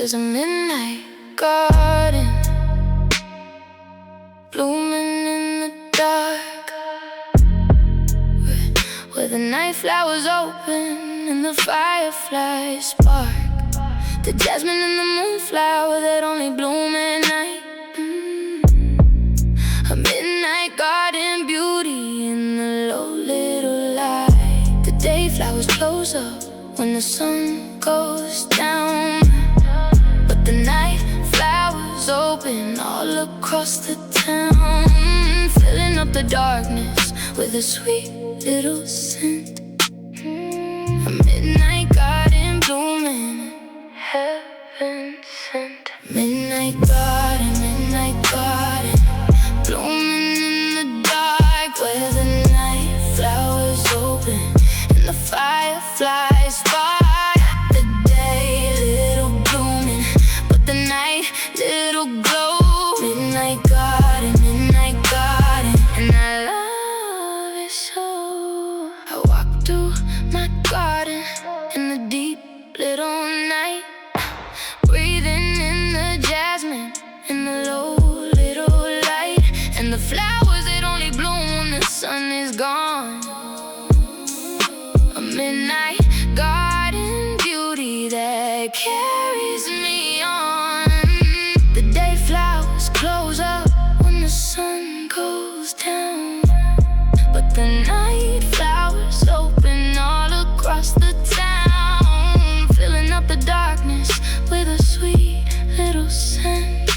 There's a midnight garden blooming in the dark, where the night flowers open and the fireflies spark. The jasmine and the moonflower that only bloom at night. A midnight garden beauty in the low little light. The day flowers close up when the sun goes down, but the night flowers open all across the town, filling up the darkness with a sweet little scent. A midnight garden blooming, heaven sent. Midnight garden blooming in the dark, where the night flowers open and the fireflies spark. The day little blooming, but the night little glow. Midnight garden, and I love it so. I walk through my garden in the deep little night, breathing in the jasmine in the low little light, and the flowers that only bloom when the sun is gone. A midnight garden beauty that carries me on. The day flowers close up when the sun goes down, but the night flowers open all across the town, filling up the darkness with a sweet little scent.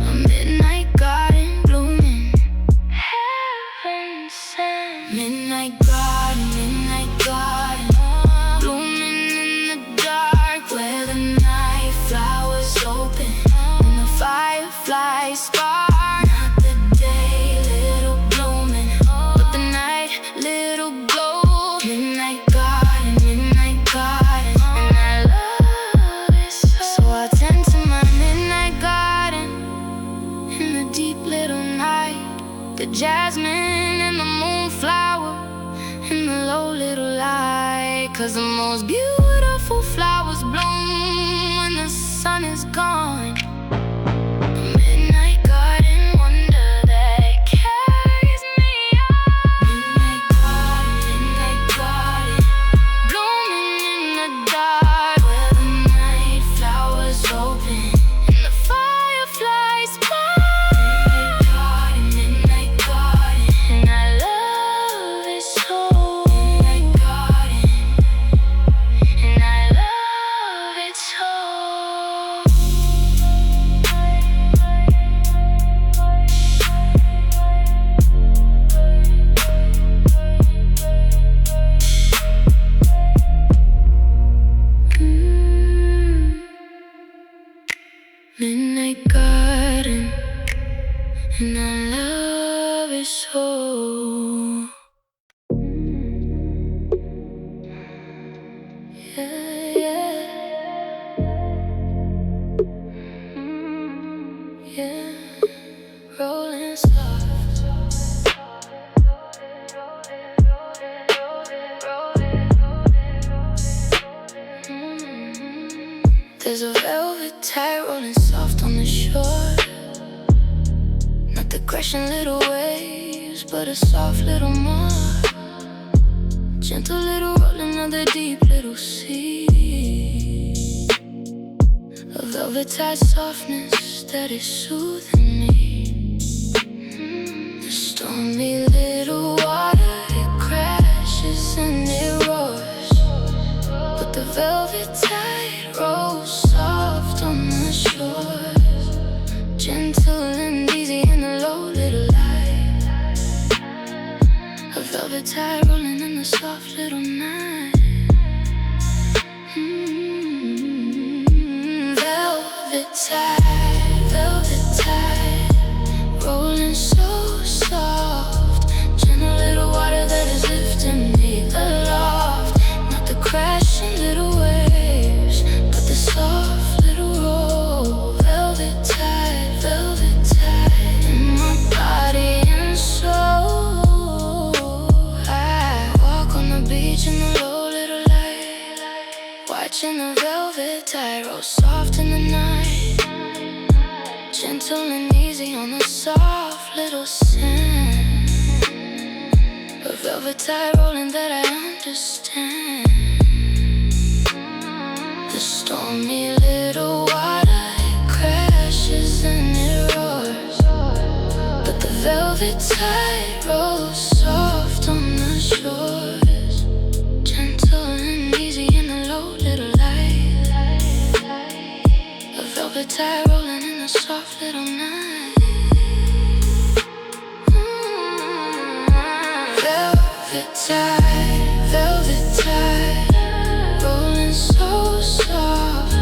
A midnight garden blooming, heaven sent. Midnight garden blooming in the dark, where the night flowers open and the fireflies spark. Not the day little blooming, but the night little glow. Midnight garden, and I love it so. So I tend to my midnight garden in the deep little night. The jasmine and the moonflower in the low little light. 'Cause the most beautiful flowers bloom when the sun is gone. A midnight garden wonder that carries me on. Midnight garden blooming in the dark, where the night flowers open and the fireflies spark. Midnight garden, and I love it so. Midnight garden, and I love it so. Midnight garden, and I love it so. Yeah, yeah, rolling soft. There's a velvet tide rolling soft on the shore. Not the crashing little waves, but a soft little mark. Gentle little rolling of the deep little sea. A velvet tide softness that is soothing me. The stormy little water, it crashes and it roars, but the velvet tide rolls soft on the shores, gentle and easy in the low little light. A velvet tide rolling in the soft little night. Velvet tide, rolling so soft, gentle little water that is lifting me aloft. Not the crashing little waves, but the soft little roll. Velvet tide in my body and soul. I walk on the beach in the low little light, watching the velvet tide roll soft gentle and easy on the soft little sin. A velvet tide rolling that I understand. The stormy little water, it crashes and it roars, but the velvet tide rolls soft on the shores. Gentle and easy in the low little light. A velvet tide rolling in the soft little night. Velvet tide, rolling so soft.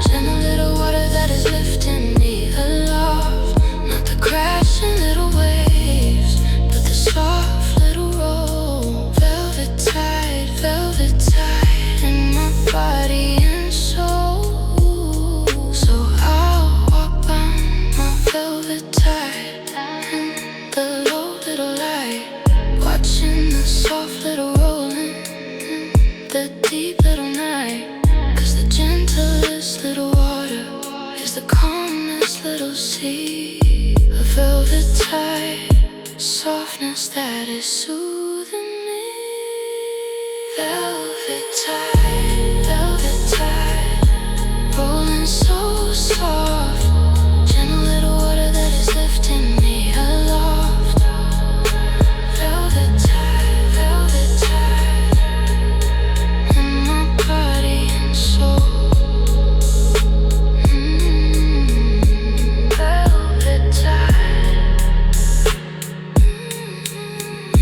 Gentle little water that is lifting me aloft. Not the crashing little waves, but the soft little roll. Velvet tide in my body and soul. So I'll walk by my velvet tide in the low little light, watching the soft little rolling in the deep little night. Cause the gentlest little water is the calmest little sea. A velvet tide, softness that is soothing me. Velvet tide, rolling so soft. Gentle little water that is lifting me aloft. Velvet tide in my body and soul. Velvet tide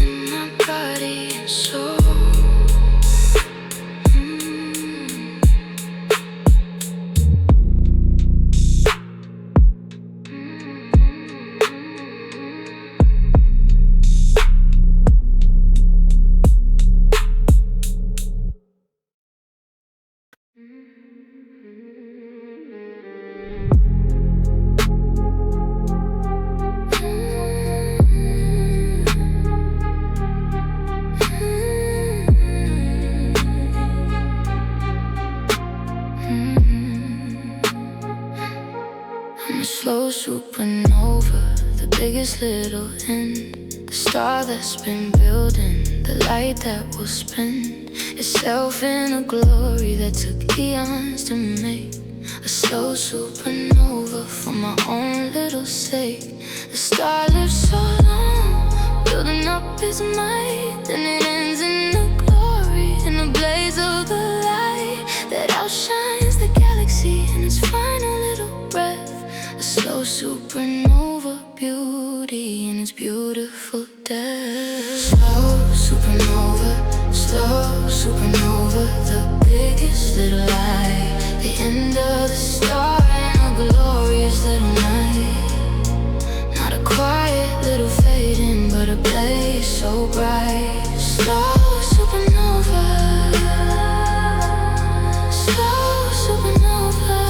in my body and soul. I'm a slow supernova, the biggest little end. The star that's been building, the light that will spin itself in a glory that took eons to make. A slow supernova for my own little sake. The star lives so long, building up its might, then it ends in the glory, in the blaze of the light that outshines the galaxy in its final little breath. A slow supernova, beauty in its beautiful death. Slow supernova, the biggest little light, the end of the star in a glorious little night. Not a quiet little fading, but a blaze so bright. Slow supernova, slow supernova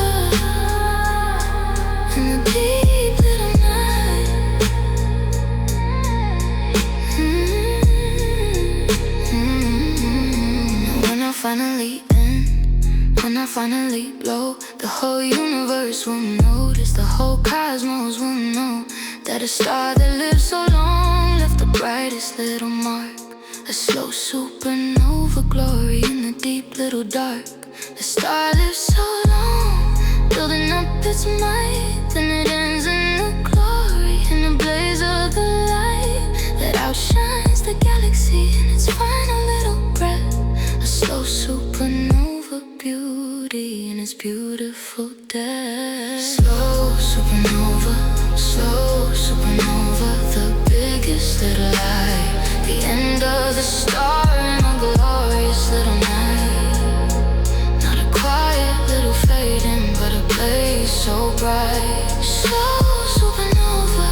in the deep little night. When I finally end, when I finally blow, the whole universe will notice, the whole cosmos will know that a star that lived so long left the brightest little mark. A slow supernova, glory in the deep little dark. The star lives so long, building up its might, then it ends in the glory, in the blaze of the light that outshines the galaxy in its final little breath. A slow supernova, beauty in its beautiful death. Slow supernova, the biggest little light, the end of the star in a glorious little night. Not a quiet little fading, but a blaze so bright. Slow supernova,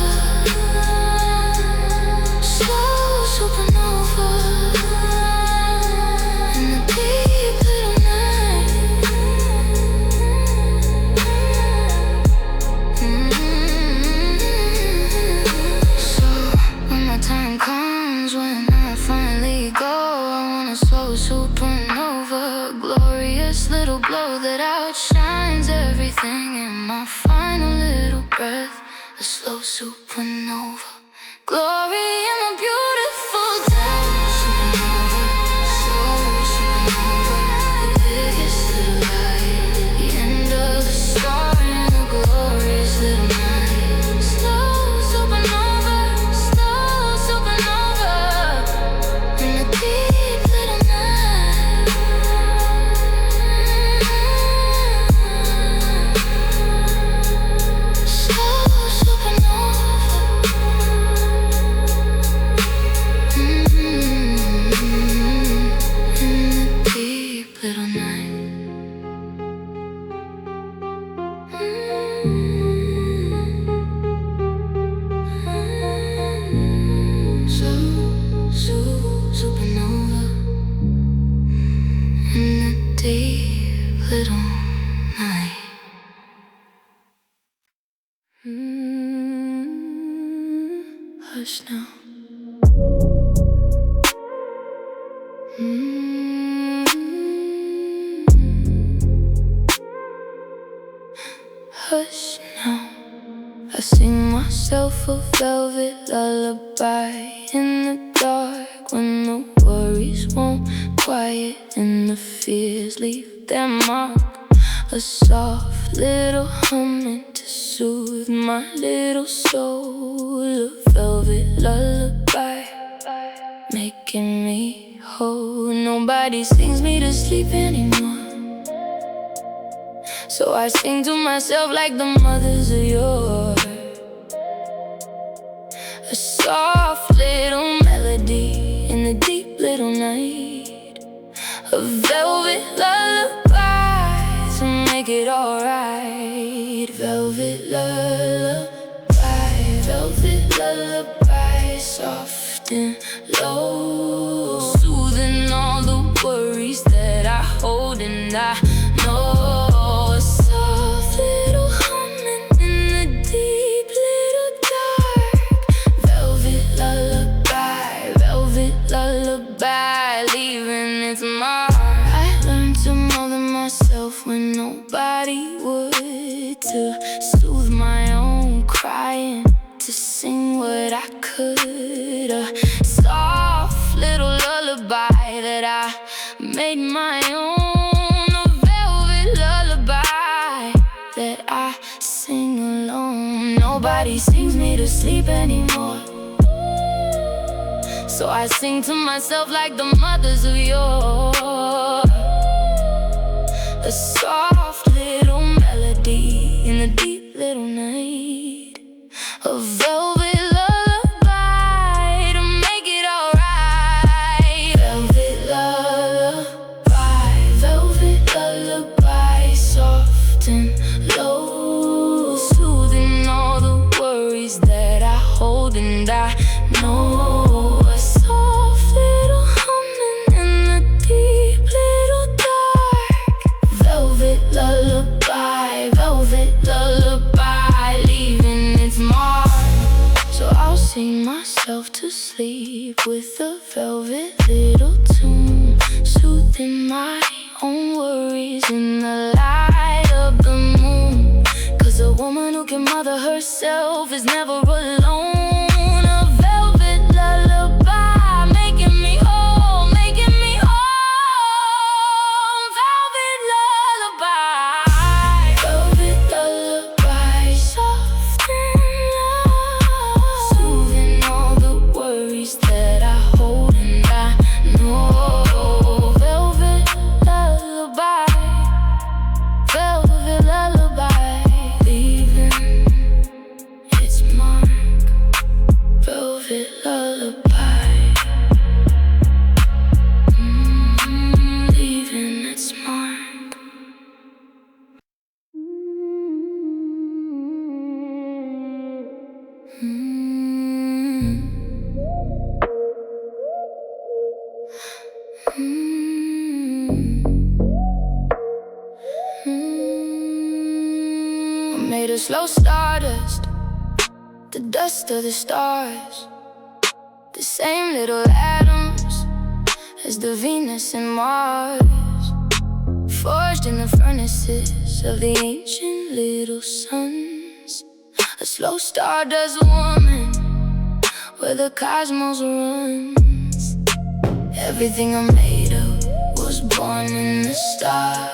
slow supernova in the deep little night. So when my time comes, when I finally go, I want a slow supernova, a glorious little glow that outshines everything in my final little breath. slow supernova. Glory in a beautiful day. Supernova, slow supernova. The biggest little light, the end of the story in a glorious little night. Slow supernova, slow supernova. In a deep little night. Slow supernova. In a deep little night. Supernova in a deep little night. Hush now. Hush now. I sing myself a velvet lullaby in the dark when the worries won't quiet and the fears leave their mark. A soft little humming to soothe my little soul. A velvet lullaby making me whole. Nobody sings me to sleep anymore, so I sing to myself like the mothers of yore. A soft little melody in the deep little night. A velvet lullaby to make it alright. Velvet lullaby, velvet lullaby, soft and low, soothing all the worries that I hold and I know. A soft little humming in the deep little dark. Velvet lullaby, velvet lullaby, leaving its mark. I learned to mother myself when nobody would, to soothe my own crying, to sing what I could. A soft little lullaby that I made my own. A velvet lullaby that I sing alone. Nobody sings me to sleep anymore, so I sing to myself like the mothers of yore. A soft little melody in the deep little night. A velvet lullaby to make it alright. Velvet lullaby, velvet lullaby, soft and low, soothing all the worries that I hold and I know. A soft little humming in the deep little dark. Velvet lullaby, velvet lullaby, leaving its mark. So I'll sing myself to sleep with a velvet little tune, soothing my own worries in the light of the moon. 'Cause a woman who can mother herself is never alone. A velvet lullaby making me whole, making me whole. Velvet lullaby, velvet lullaby, soft and low, soothing all the worries that I hold and I know. Velvet lullaby, velvet lullaby, leaving its mark. Velvet lullaby, leaving its mark. I'm made of slow stardust, the dust of the stars, the same little atoms as the Venus and Mars, forged in the furnaces of the ancient little suns. a slow stardust woman, where the cosmos runs. Everything I'm made of was born in the star,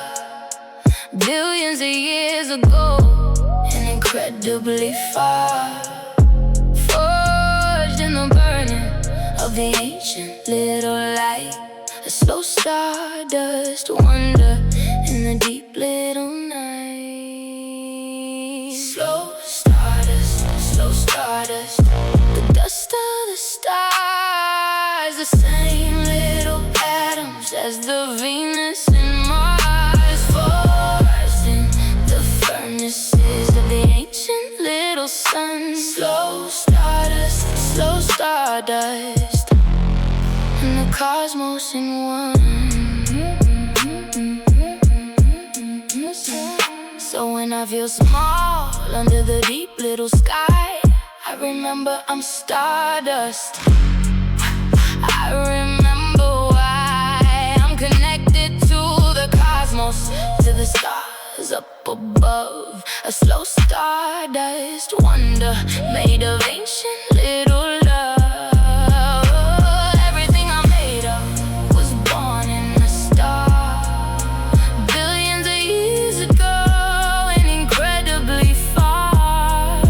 billions of years ago, and incredibly far. Forged in the burning of the ancient little light, a slow stardust wonder in the deep little night. Slow stardust, the dust of the stars, the same little atoms as the Venus and Mars, forged in the furnaces of the ancient little sun. Slow stardust, and the cosmos in one. So when I feel small under the deep little sky, I remember I'm stardust. I remember why I'm connected to the cosmos, to the stars up above. A slow stardust wonder made of ancient little love. Everything I'm made of was born in a star, billions of years ago, and incredibly far.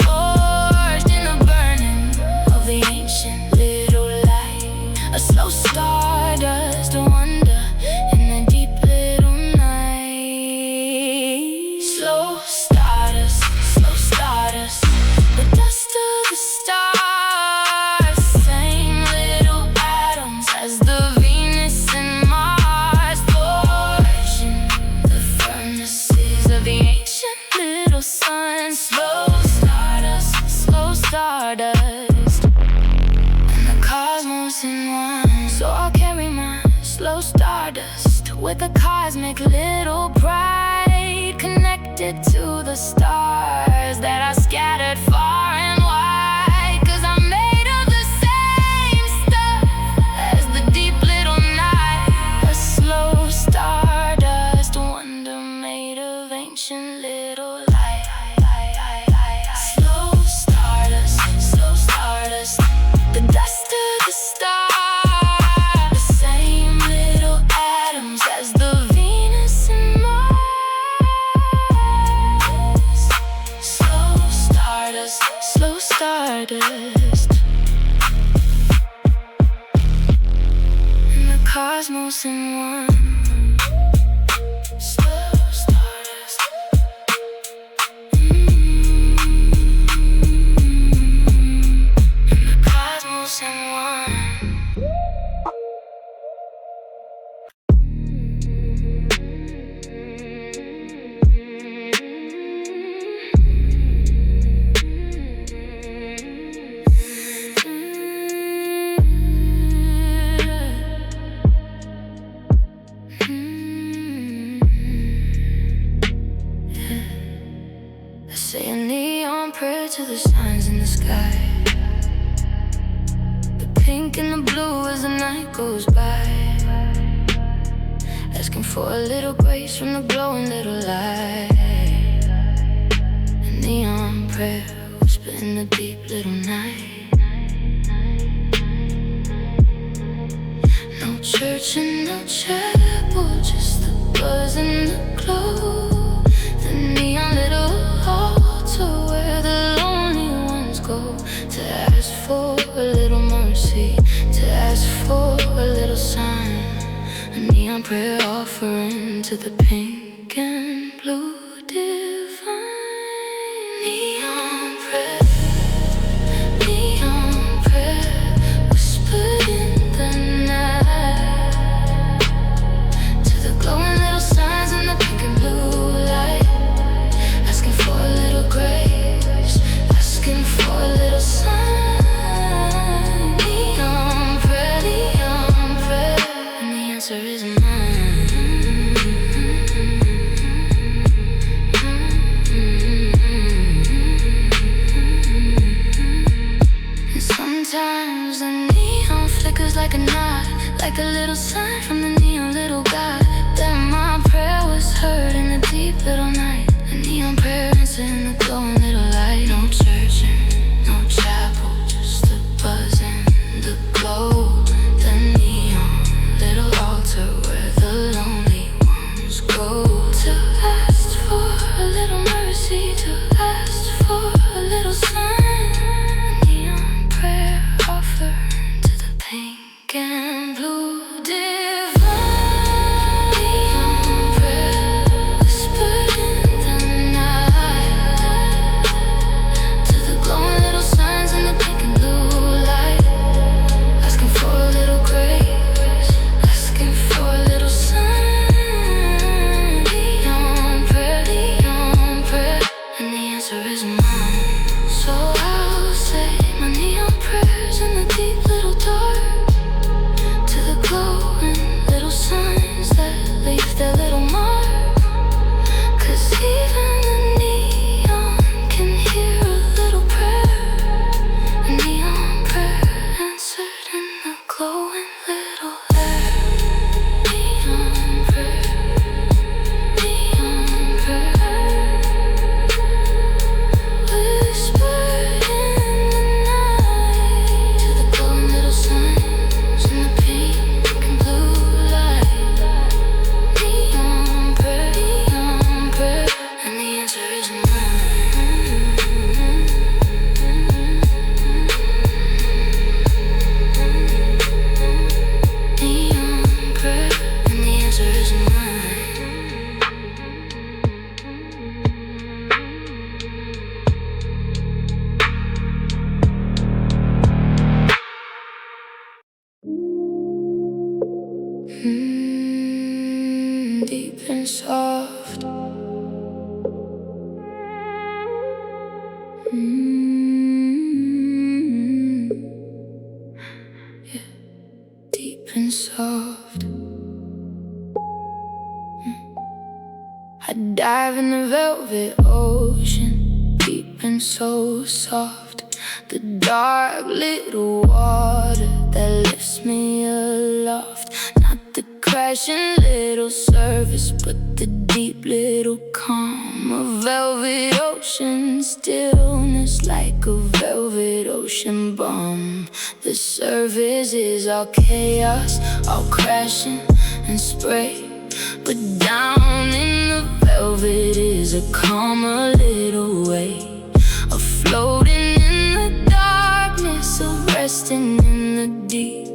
Forged in the burning of the ancient little light, a slow stardust wonder in the deep little night. Slow stardust, the dust of the stars, same little atoms as the Venus and Mars, forged in the furnaces of the ancient little sun. Slow stardust, and the cosmos in one. So I'll carry my slow stardust with a cosmic little pride, connected to the stars that are scattered far and wide. 'Cause I'm made of the same stuff as the deep little night, a slow stardust wonder made of ancient little light. Slow stardust, the dust of the stars, the same little atoms as the Venus and Mars. Slow stardust, and the cosmos in one. Slow stardust, and the cosmos in one. I say a neon prayer to the signs in the sky, the pink and the blue as the night goes by, asking for a little grace from the glowing little light. A neon prayer whisper in the deep little night. No church and no chapel, just the buzz and the glow. The neon little altar where the lonely ones go to ask for a little mercy, to ask for a little sign. A neon prayer offering to the pink and blue divine. Neon prayer whispered in the night, to the glowing little signs in the pink and blue light, asking for a little grace, asking for a little sign. Neon prayer, and the answer is mine. And sometimes the neon flickers like a knot, like a little sign from the neon little God, that my prayer was heard in the deep little night. A neon prayer answer in the glowing little light. Deep and soft. Yeah, deep and soft. I dive in the velvet ocean, deep and so soft. The dark little water that lifts me aloft. Not the crashing little surface, but the deep little calm. A velvet ocean stillness, like a velvet ocean bomb. The surface is all chaos, all crashing and spray, but down in the velvet is a calmer little way of floating in the darkness, of resting in the deep.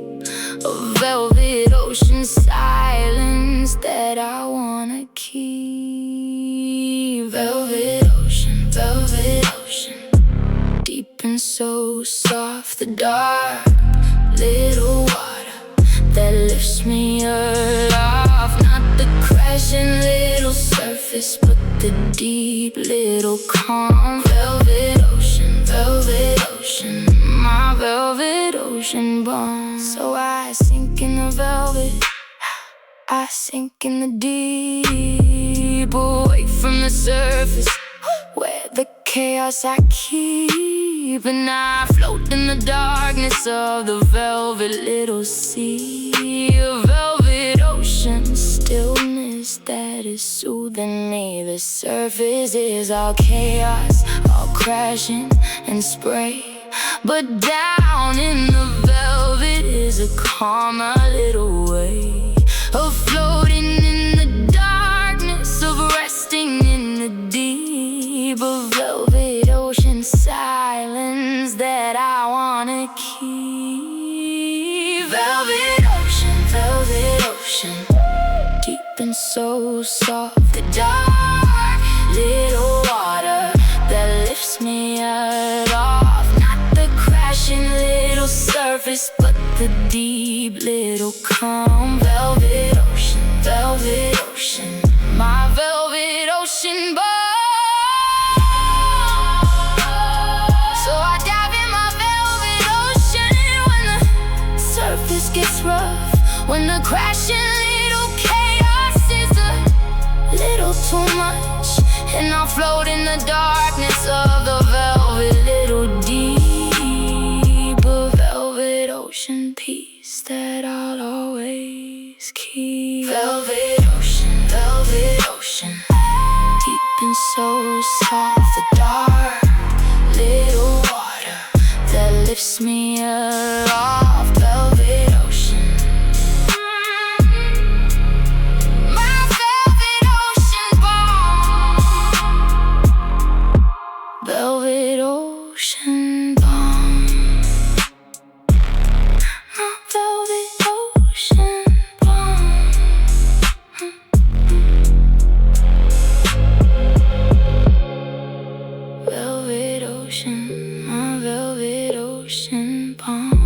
A velvet ocean silence that I wanna keep. Velvet ocean, deep and so soft. The dark little water that lifts me aloft. Not the crashing little surface, but the deep little calm. Velvet ocean, my velvet ocean bomb. So I sink in the velvet, I sink in the deep, away from the surface, where the chaos I keep. And I float in the darkness of the velvet little sea. A velvet ocean stillness that is soothing me. The surface is all chaos, all crashing and spray, but down in the velvet is a calmer little way of floating in the darkness, of resting in the deep. A velvet ocean silence that I wanna keep. Velvet ocean, deep and so soft. The dark little water that lifts me aloft. Not the crashing little surface, but the deep little calm. Velvet ocean, my velvet ocean bomb. So I dive in my velvet ocean when the surface gets rough, when the crashing little chaos is a little too much, and I'll float in the darkness of the velvet little deep. A velvet ocean peace that I'll always keep. Velvet ocean, deep and so soft. The dark little water that lifts me aloft. Velvet ocean, my velvet ocean bomb. Velvet ocean bomb. My velvet ocean bomb. Velvet ocean, my velvet ocean bomb.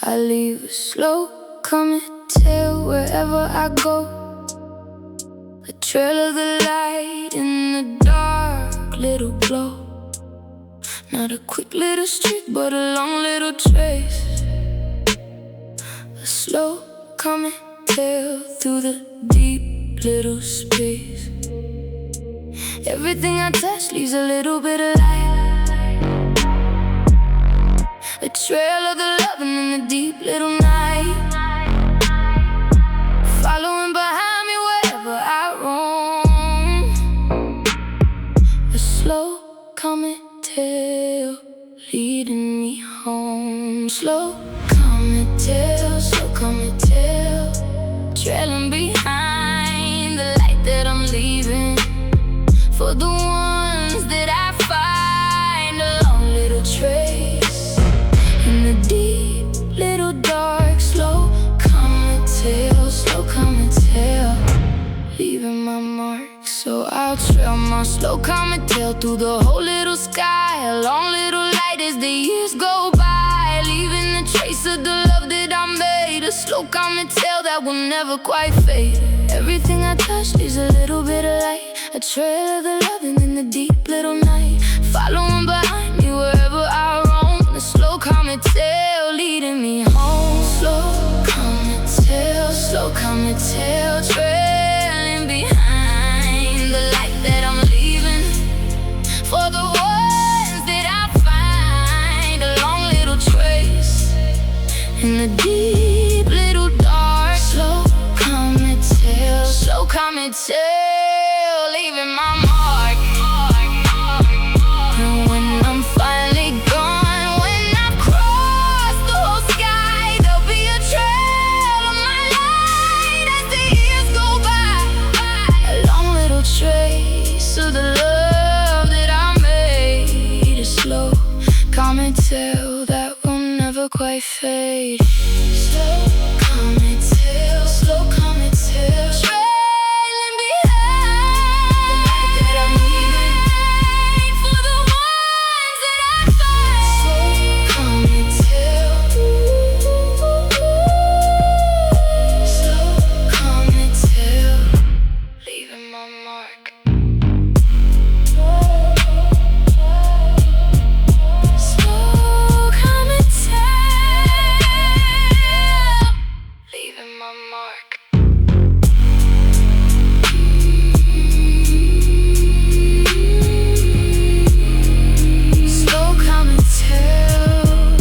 I leave a slow coming tail wherever I go, a trail of the light in the dark little glow. Not a quick little streak, but a long little trace. A slow coming tail through the deep little space. Everything I touch leaves a little bit of light. A trail of the loving in the deep little night, following behind me wherever I roam. A slow coming tail, slow coming tail, trailing behind the light that I'm leaving. For the ones that I find, a long little trace in the deep, little dark, slow coming tail, slow coming tail, leaving my mark. So I'll trail my slow coming tail through the whole little sky, a long little light as the years go by, leaving a trace of the love that I made, a slow coming tail that will never quite fade. Everything I touch leaves a little bit of light, a trail of the loving in the deep little night, following behind me wherever I roam, the slow coming tail leading me home. Slow coming tail, slow coming tail, trailing behind the light that I'm leaving. For the ones that I find, a long little trace in the deep little dark, slow coming tail, slow coming tail, leaving my mark. And when I'm finally gone, when I've crossed the whole sky, there'll be a trail of my light as the years go by, a long little trace of the love that I made, a slow coming tail that will never quite fade. Slow coming tail, slow coming tail, trailing behind the light that I'm leaving. For the ones that I find, slow coming tail, slow coming tail, leaving my mark. Slow coming tail, leaving my mark. Slow coming tail,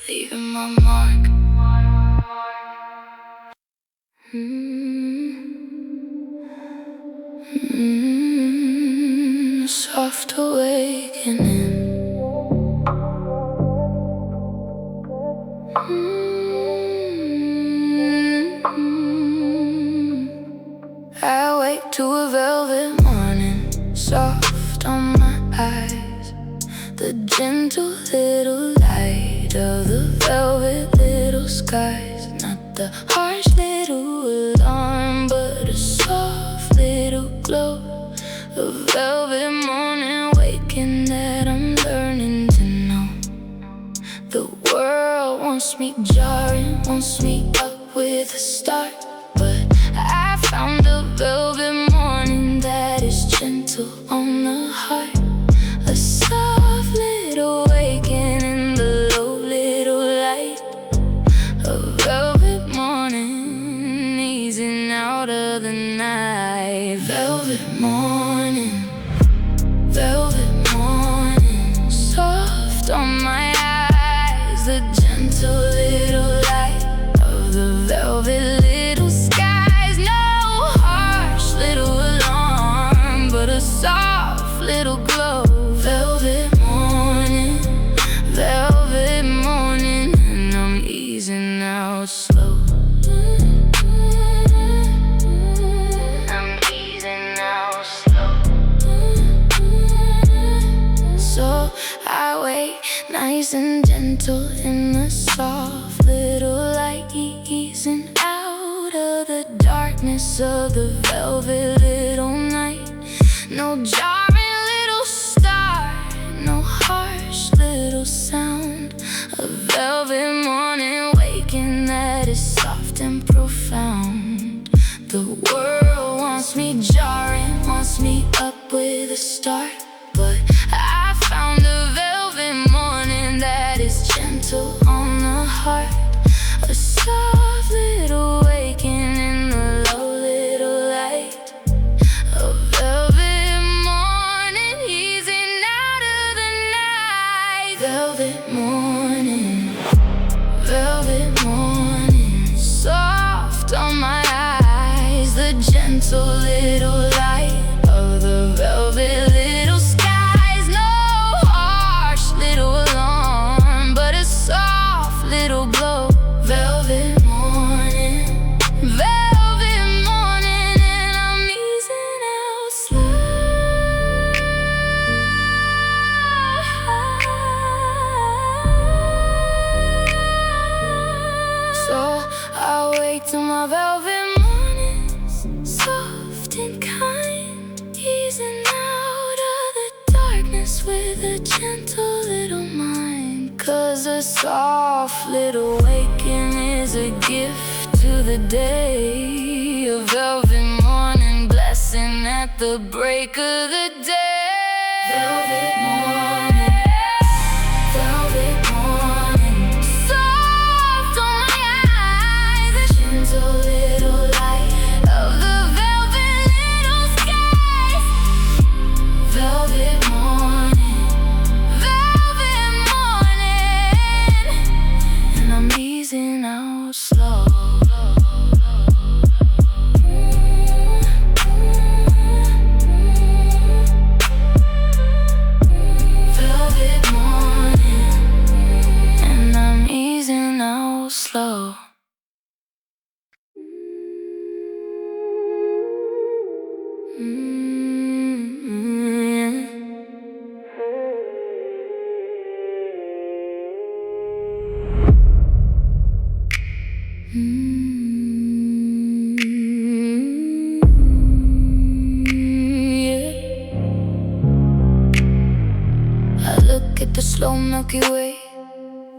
leaving my mark. Soft awakening. I wake to a velvet morning, soft on my eyes, the gentle little light of the velvet little skies. Not the harsh little alarm, but a soft little glow, a velvet morning waking that I'm learning to know. The world wants me jarring, wants me up with a start, but I found a velvet morning that is gentle on the heart, a soft little waking in the low little light, a velvet morning easing out of the night. Velvet morning, soft on my eyes, the gentle little light of the velvet little skies. No harsh little alarm, but a soft little glow. Velvet morning, and I'm easing out slow. I'm easing out slow. So I wait nice and gentle in the soft little light, easing out of the darkness of the velvet little night. No jarring little star, no harsh little sound, a velvet morning waking that is soft and profound. The world wants me jarring, wants me up with a start, but I found a velvet morning that is gentle on the heart, a soft little waking in the low little light, a velvet morning easing out of the night. Velvet morning, soft on my eyes, the gentle little light of the velvet little skies. No harsh little alarm, but a soft a gentle little mind. 'Cause a soft little waking is a gift to the day. A velvet morning blessing at the break of the day. Velvet morning, velvet morning, soft on my eyes, the gentle little light of the velvet little skies. Velvet morning, and I'm easing out slow. Slow. I look at the slow Milky Way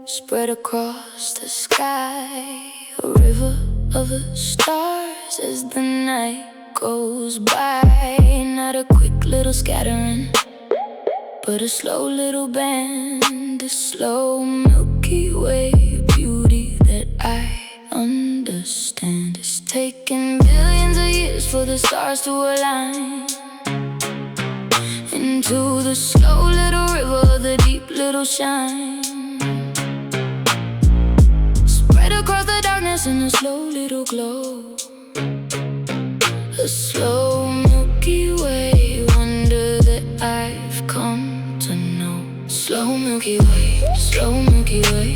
spread across the sky, a river of the stars as the night goes by. Not a quick little scattering, but a slow little band, a slow Milky Way beauty that I understand. It's taken billions of years for the stars to align into the slow little river, the deep little shine. Across the darkness in a slow little glow, a slow Milky Way wonder that I've come to know. Slow Milky Way, slow Milky Way,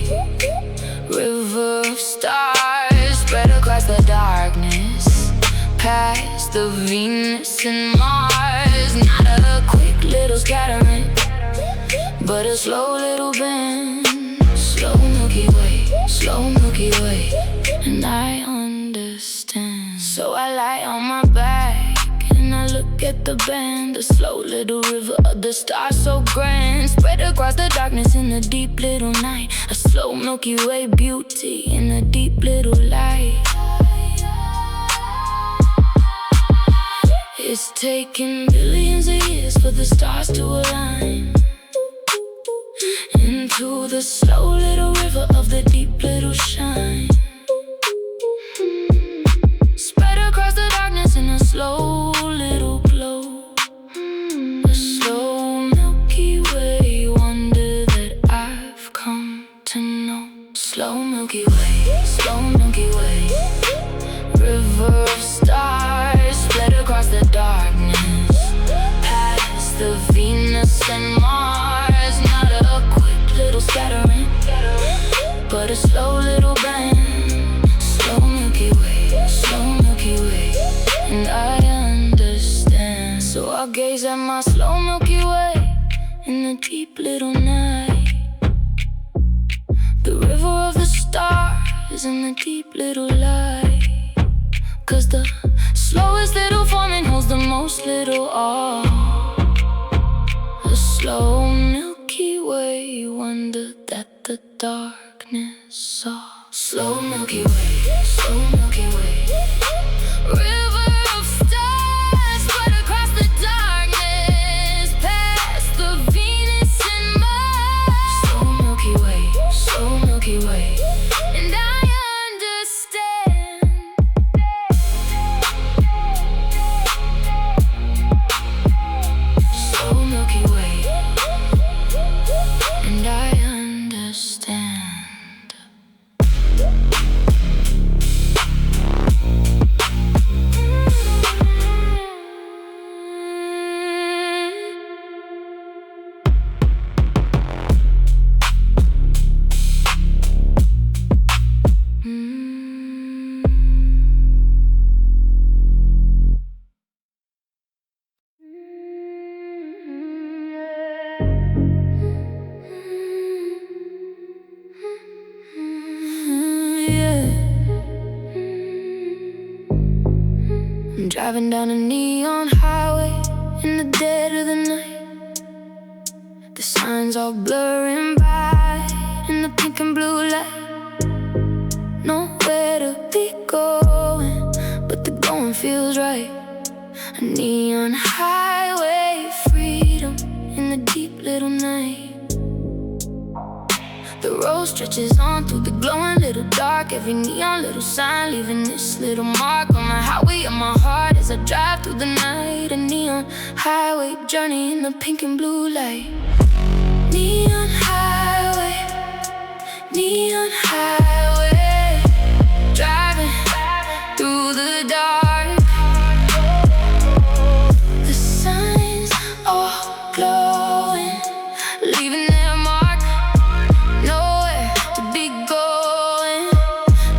river of stars spread across the darkness, past the Venus and Mars. Not a quick little scattering, but a slow little bend. Slow Milky Way, slow Milky Way, and I understand. So I lie on my back and I look at the band, a slow little river of the stars so grand, spread across the darkness in the deep little night. A slow Milky Way beauty in a deep little light. It's taken billions of years for the stars to align into the slow little river of the deep little shine. Spread across the darkness in a slow little glow, a slow Milky Way wonder that I've come to know. Slow Milky Way, slow Milky Way, river of stars spread across the darkness, past the Venus and Mars. Not a little scattering, but a slow little bend. Slow Milky Way, slow Milky Way, and I understand. So I gaze at my slow Milky Way in the deep little night, the river of the stars in the deep little light. 'Cause the slowest little forming holds the most little awe. A slow Milky Way wonder that the darkness saw. Slow Milky Way, slow Milky Way, river of stars spread across the darkness, past the Venus and Mars. Slow Milky Way, slow Milky Way, and I understand. Slow Milky Way, and I understand. I'm driving down a neon highway in the dead of the night. The signs all blurring by in the pink and blue light. Nowhere to be going, but the going feels right. A neon highway, freedom in the deep little night. The road stretches on through the glowing little dark. Every neon little sign leaving this little mark on the highway of my heart as I drive through the night. A neon highway journey in the pink and blue light. Neon highway, neon highway, driving through the dark. The signs all glowing, leaving their mark. Nowhere to be going,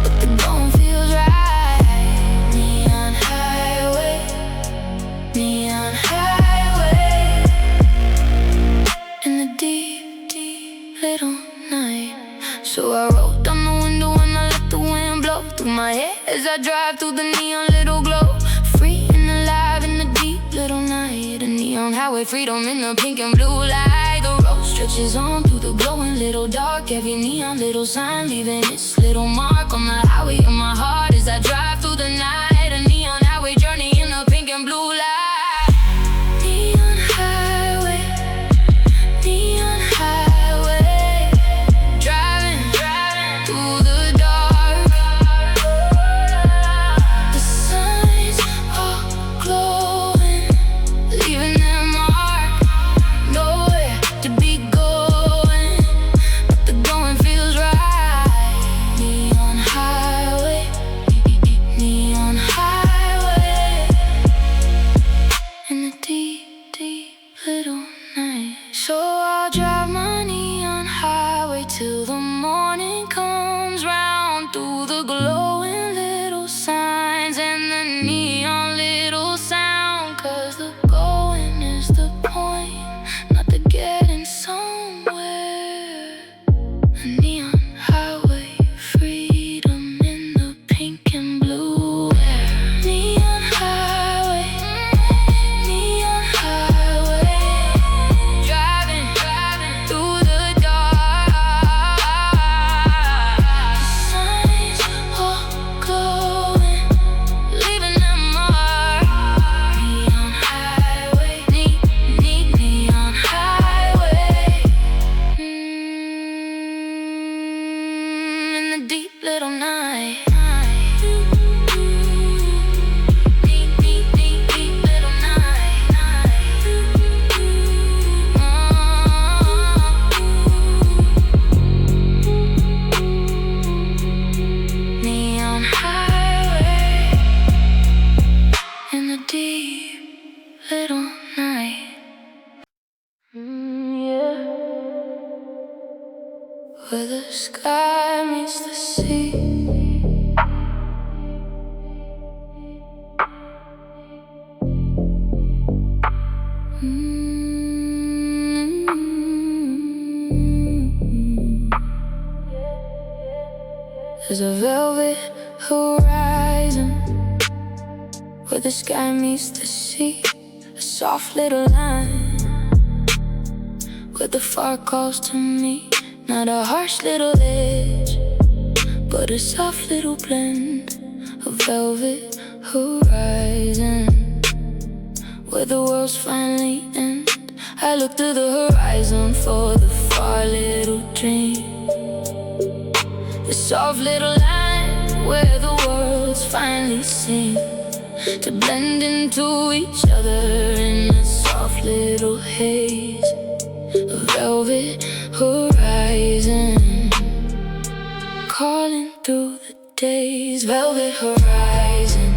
but the going feels right. Neon highway, neon highway, in the deep, deep little night. So I rolled down the window and I let the wind blow through my hair as I drive through the neon little glow. Free and alive in the deep little night. A neon highway, freedom in the pink and blue light. The road stretches on through the glowing little dark. Every neon little sign leaving its little mark on the highway of my heart as I drive through the night. A neon highway journey in the pink and blue light. Neon highway, neon highway, driving through the dark. The signs all glowing, leaving their mark. Nowhere to be going, but the going feels right. Neon highway, neon highway, in the deep, deep little night. So I'll drive my neon highway till the morning comes round, through the glowing little signs and the neon little sound. 'Cause the going is the point, not the getting somewhere. A neon highway, freedom in the pink and blue air. Neon highway, neon highway, driving through the dark. The signs all glowing, leaving their mark. Neon highway, neon highway, in the deep little night. Deep little night. Neon highway, in the deep little night. Yeah. Where the sky meets the sea. There's a velvet horizon where the sky meets the sea. A soft little line where the far calls to me. Not a harsh little edge, but a soft little blend. A velvet horizon where the worlds finally end. I look to the horizon for the far little dream. The soft little line where the worlds finally seem to blend into each other in a soft little haze. A velvet horizon calling through the days. Velvet horizon,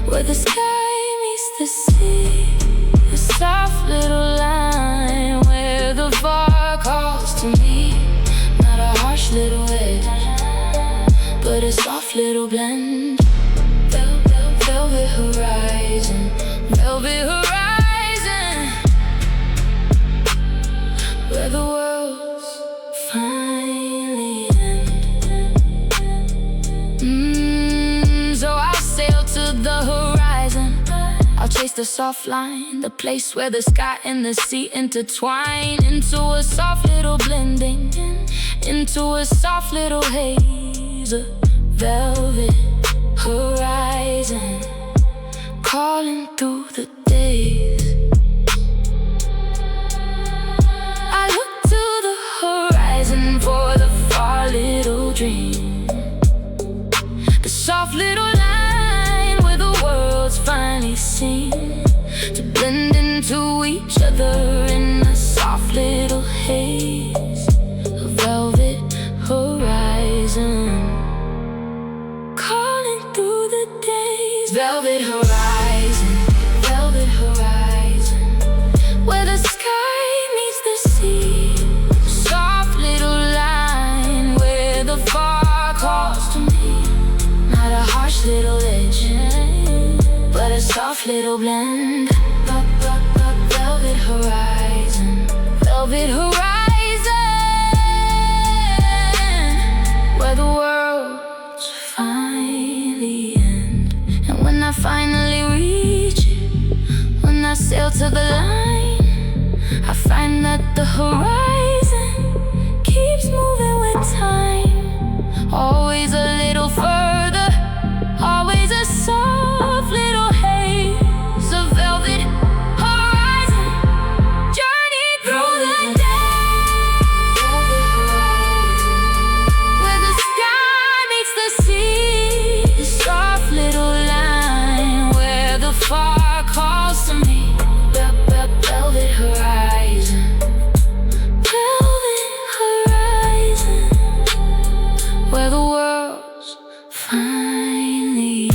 where the sky meets the sea. A soft little line where the far calls to me. Not a harsh little edge, but a soft little blend. Velvet horizon, velvet horizon, where the worlds finally end. So I'll sail to the horizon, I'll chase is the soft line, the place where the sky and the sea intertwine into a soft little blending, into a soft little haze, a velvet horizon calling through the days. I look to the horizon for the far little dream, the soft little line where the worlds finally seem to blend into each other in a soft little haze, a velvet horizon calling through the days. Velvet horizon, velvet horizon, where the sky meets the sea, soft little line where the far calls to me. Not a harsh little legend, but a soft little blend. Velvet horizon, velvet horizon, where the worlds finally end. And when I finally reach it, when I sail to the line, I find that the horizon keeps moving with time, always a little further, always a soft little haze, a velvet horizon journey through the day, where the sky meets the sea, the soft little line where the far calls to me. Velvet horizon, velvet horizon, where the worlds finally end.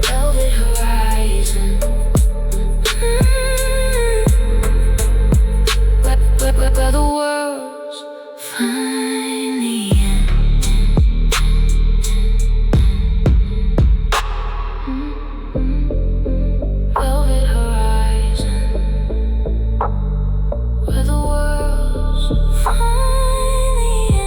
Velvet horizon, where the worlds finally end. Velvet horizon, where the worlds finally end.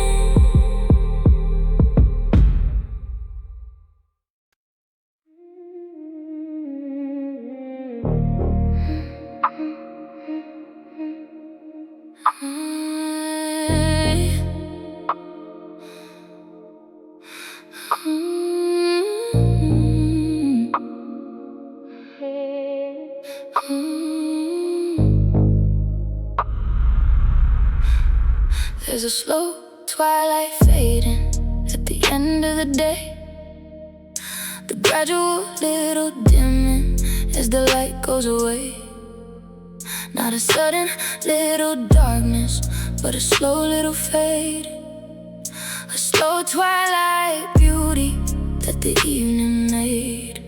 There's a slow twilight fading at the end of the day, the gradual little dimming as the light goes away. Not a sudden little darkness, but a slow little fade, a slow twilight beauty that the evening made.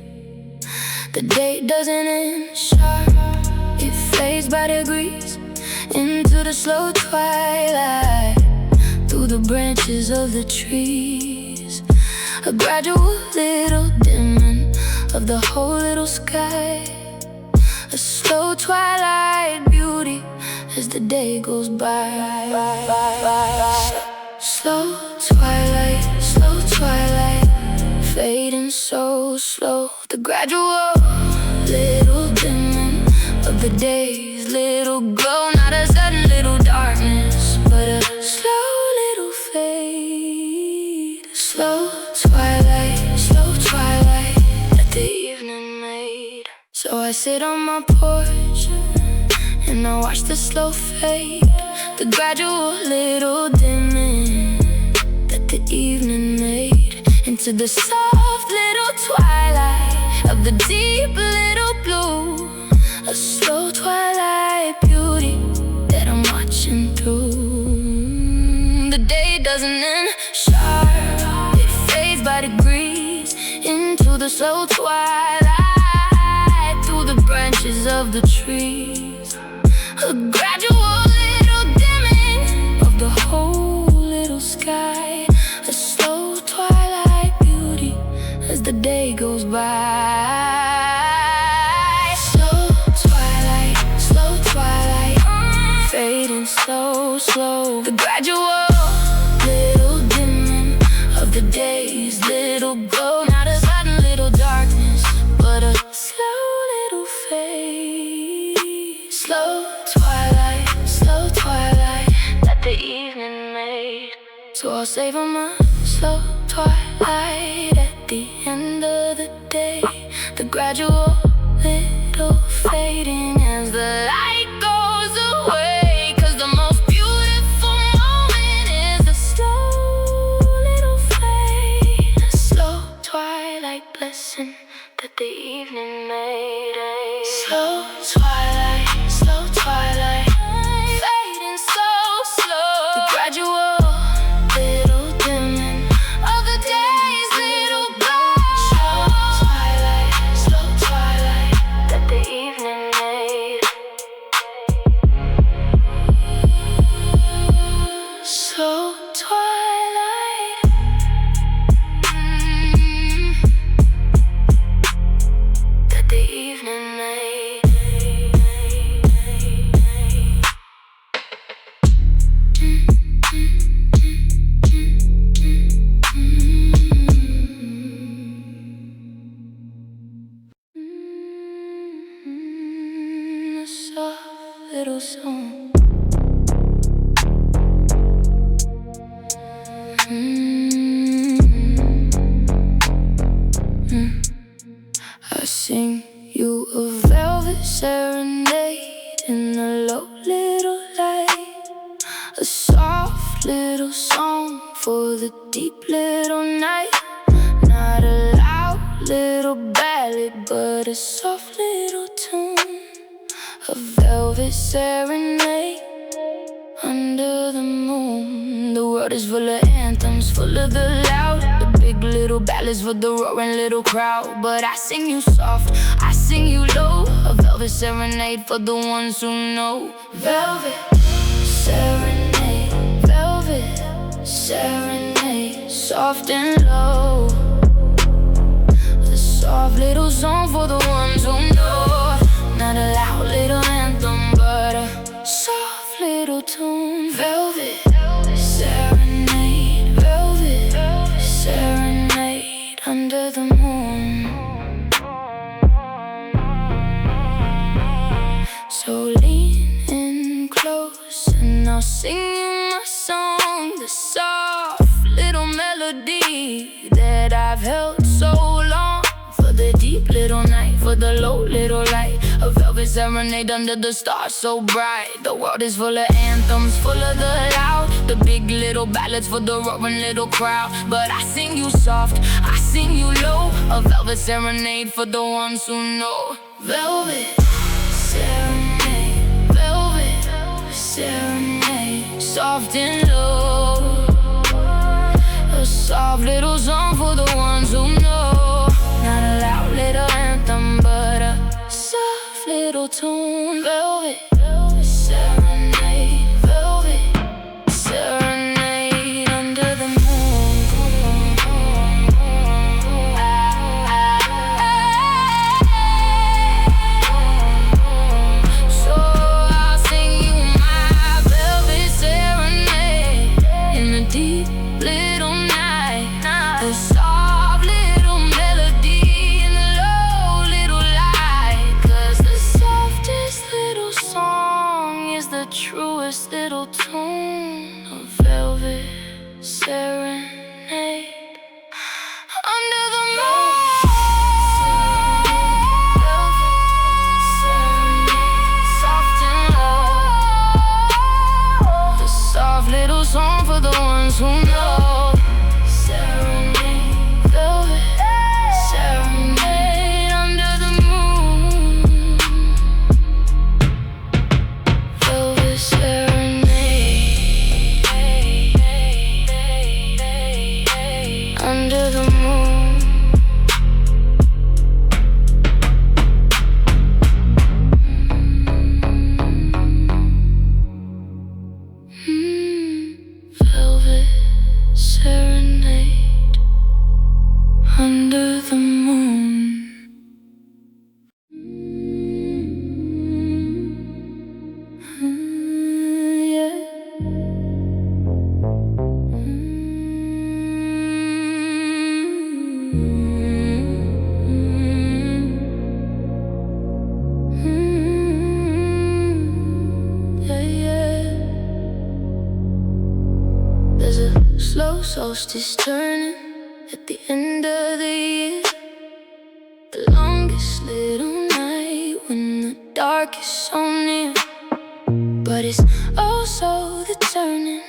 The day doesn't end sharp, it fades by degrees into the slow twilight, through the branches of the trees. A gradual little dimming of the whole little sky, a slow twilight beauty as the day goes by. Slow twilight, fading so slow. The gradual little dimming of the day's little glow. Not a sudden little darkness, but a slow little fade. Slow twilight that the evening made. So I sit on my porch and I watch the slow fade, the gradual little dimming that the evening made, into the soft little twilight of the deep little blue. A slow twilight beauty that I'm watching through. The day doesn't end sharp, it fades by degrees into the slow twilight, through the branches of the trees. A gradual little dimming of the whole little sky, a slow twilight beauty as the day goes by. Slow twilight, fading so slow. The gradual little dimming of the little glow. Not a sudden little darkness, but a slow little fade. Slow twilight that the evening made. So I'll savor my slow twilight at the end of the day. The gradual little fading as the light goes away. 'Cause the most beautiful moment is the slow little fade. A slow twilight blessing that the evening made. Slow twilight, fading so slow. The gradual little dimming of the day's little glow. Slow twilight that the evening made. Slow twilight, that the evening made. A soft little song. I sing you a velvet serenade in a low little light. A soft little song for the deep little night. Not a loud little ballad, but a soft little tune. A velvet serenade under the moon. The world is full of anthems, full of the loud, the big little ballads for the roaring little crowd. But I sing you soft, I sing you low. A velvet serenade for the ones who know. Velvet serenade, velvet serenade, soft and low. A soft little song for the ones who know. Not a loud little anthem, but a soft little tune. Velvet serenade, velvet serenade under the moon. So lean in close and I'll sing you my song. The soft little melody that I've held so long. For the deep little night, for the low little light. A velvet serenade under the stars so bright. The world is full of anthems, full of the loud, the big little ballads for the roaring little crowd. But I sing you soft, I sing you low. A velvet serenade for the ones who know. Velvet serenade, velvet serenade, soft and low. A soft little song for the ones who know. Not a loud little anthem, but a soft little tune. Velvet serenade, velvet serenade under the moon. So I'll sing you my velvet serenade in the deep little night. The soft little melody in the low little light. 'Cause the softest little song is the truest little tune. A velvet serenade under the moon. Velvet serenade, soft and low. The soft little song for the ones who know. Serenade, velvet serenade under the moon. Velvet serenade under the moon. Velvet serenade under the moon. Yeah. There's a slow solstice turning at the end of the year, the longest little night when the dark is so near. But it's also the turning,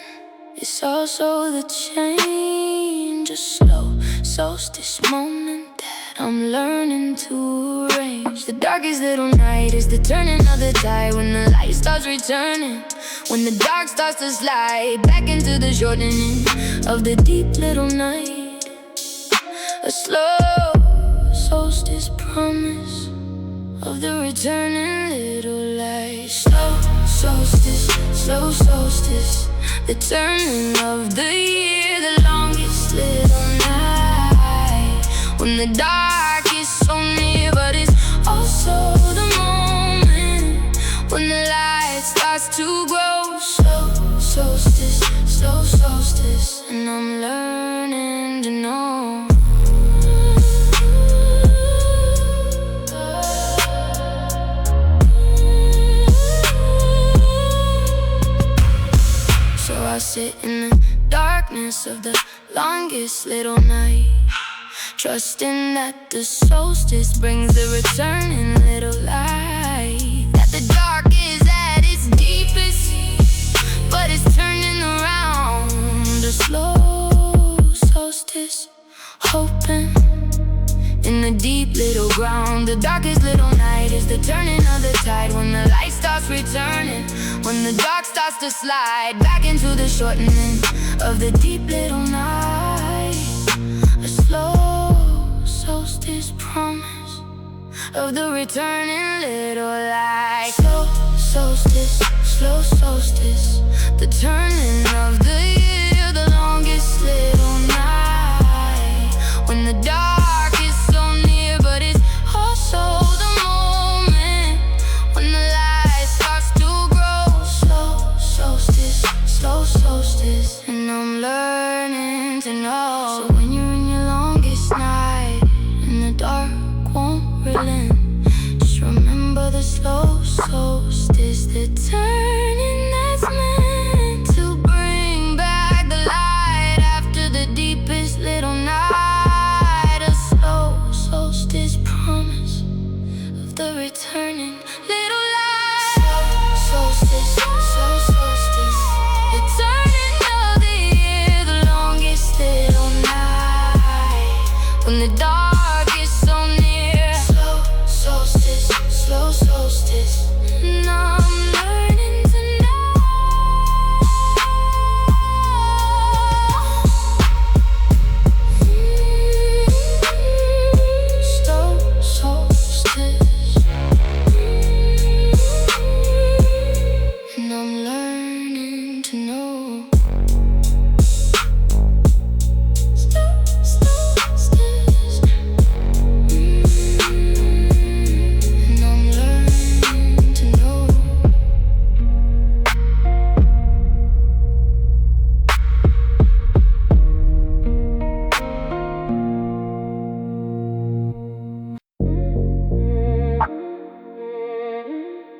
it's also the change. A slow solstice moment that I'm learning to arrange. The darkest little night is the turning of the tide, when the light starts returning, when the dark starts to slide back into the shortening of the deep little night. A slow solstice promise of the returning little light. Slow solstice, the turning of the year, the longest little night when the dark is so near. But it's also the moment when the light starts to grow. Slow solstice, and I'm learning to know. I sit in the darkness of the longest little night, trusting that the solstice brings the returning little light. That the dark is at its deepest, but it's turning around. A slow solstice, hoping in the deep little ground. The darkest little night is the turning of the tide, when the light starts returning, when the dark starts to slide back into the shortening of the deep little night. A slow solstice promise of the returning little light. Slow solstice, the turning of the year, the longest little night when the dark is so near. But it's also the moment when the light starts to grow. Slow solstice, and I'm learning to know. So when you're in your longest night and the dark won't relent, just remember the slow solstice, the turning that's meant to bring back the light after the deepest little night. A slow solstice promise of the returning little light. Slow solstice, the turning of the year, the longest little night when the dark is so near. Slow solstice, and I'm learning to know. Slow solstice, and I'm learning to know. Solstice,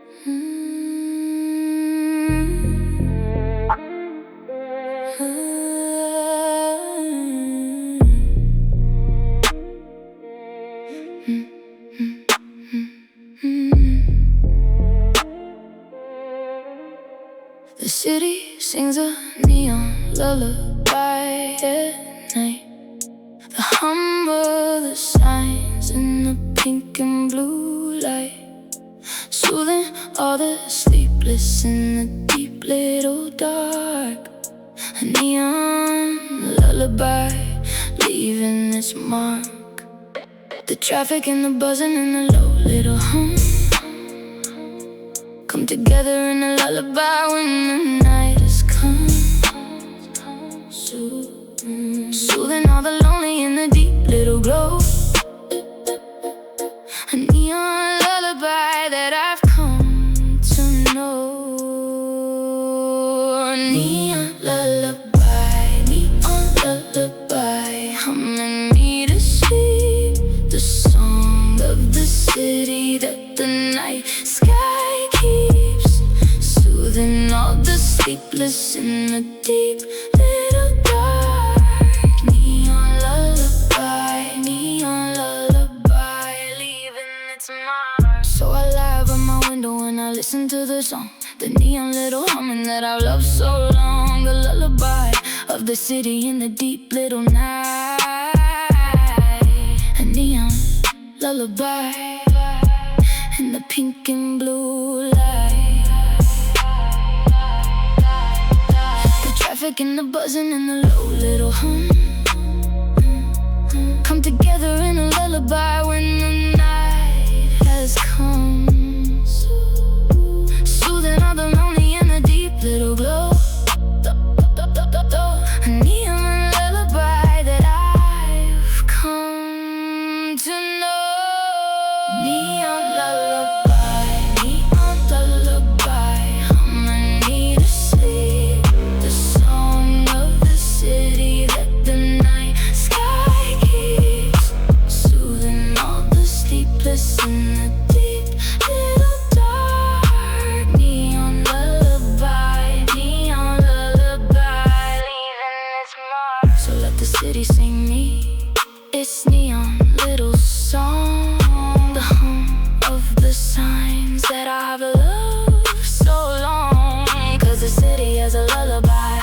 and I'm learning to know. The city sings a neon lullaby at night. The hum of the signs in the pink and blue light, soothing all the sleepless in the deep little dark. A neon lullaby leaving its mark. The traffic and the buzzing and the low little hum come together in a lullaby when the night has come. Soothing all the lonely in the deep little glow. A neon lullaby that I've come to know. A neon lullaby, humming me to sleep. night sky keeps soothing all the sleepless in the deep little dark. Neon lullaby, neon lullaby, leaving its mark. So I lie by my window and I listen to the song, the neon little humming that I've loved so long. The lullaby of the city in the deep little night. A neon lullaby in the pink and blue light. The traffic and the buzzing and the low little hum come together in a lullaby when the night has come. Soothing all the lonely in the deep little glow. A neon lullaby that I've come to know. Neon lullaby, neon lullaby, humming me to sleep. The song of the city that the night sky keeps soothing all the sleepless in the deep little dark. Neon lullaby, neon lullaby, leaving its mark. So let the city sing me its neon little song, the hum of the signs that I've loved so long. 'Cause the city has a lullaby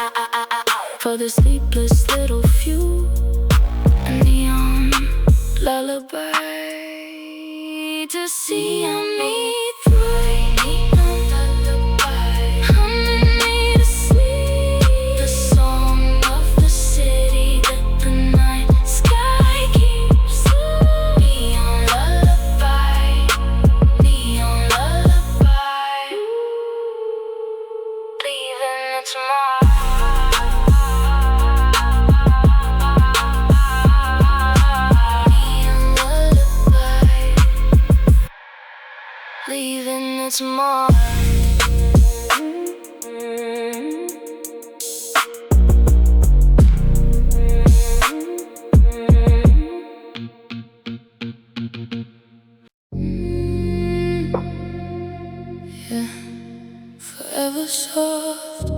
for the sleepless little few. A neon lullaby to see me through. Neon lullaby, humming me to sleep. The song of the city that the night sky keeps. Neon lullaby, neon lullaby, leaving its mark. Neon lullaby, leaving its mark. Yeah, forever soft.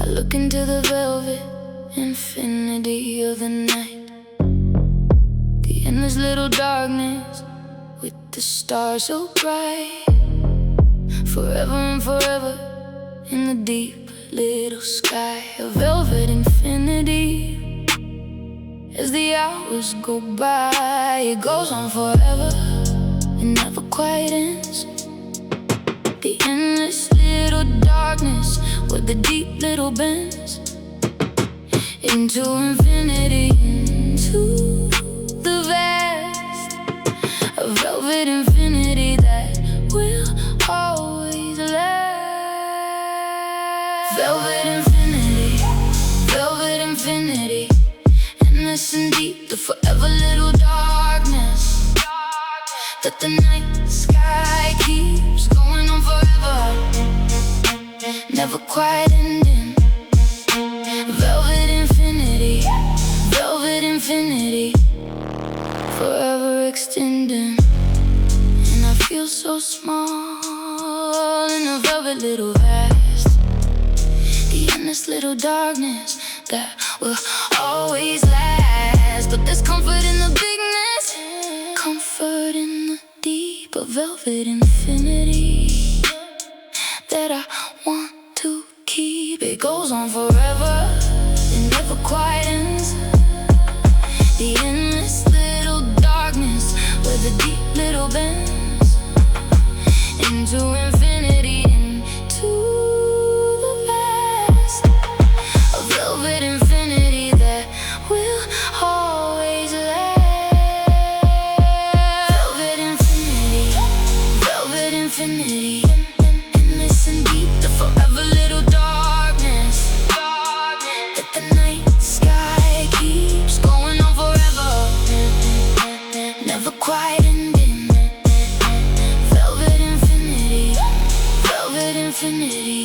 I look into the velvet infinity of the night, the endless little darkness with the stars so bright. Forever and forever in the deep little sky, a velvet infinity. As the hours go by, it goes on forever, it never quite ends. The endless little darkness with the deep little bends into infinity, into the vast, a velvet infinity that will always last. Velvet infinity, velvet infinity, endless and deep, the forever little darkness that the night sky keeps going on forever, never quite ending. Velvet infinity, velvet infinity, forever extending. And I feel so small in a velvet little vast, the endless little darkness that will always last. But there's comfort in the bigness, comfort in the deep, a velvet infinity that I want to keep. It goes on forever, it never quite ends. The endless little darkness with the deep little bends into infinity, into the vast, a velvet infinity that will always last. Velvet infinity, velvet infinity, endless and deep, the forever little darkness that the night sky keeps going on forever, never quite ending. Velvet infinity, velvet infinity,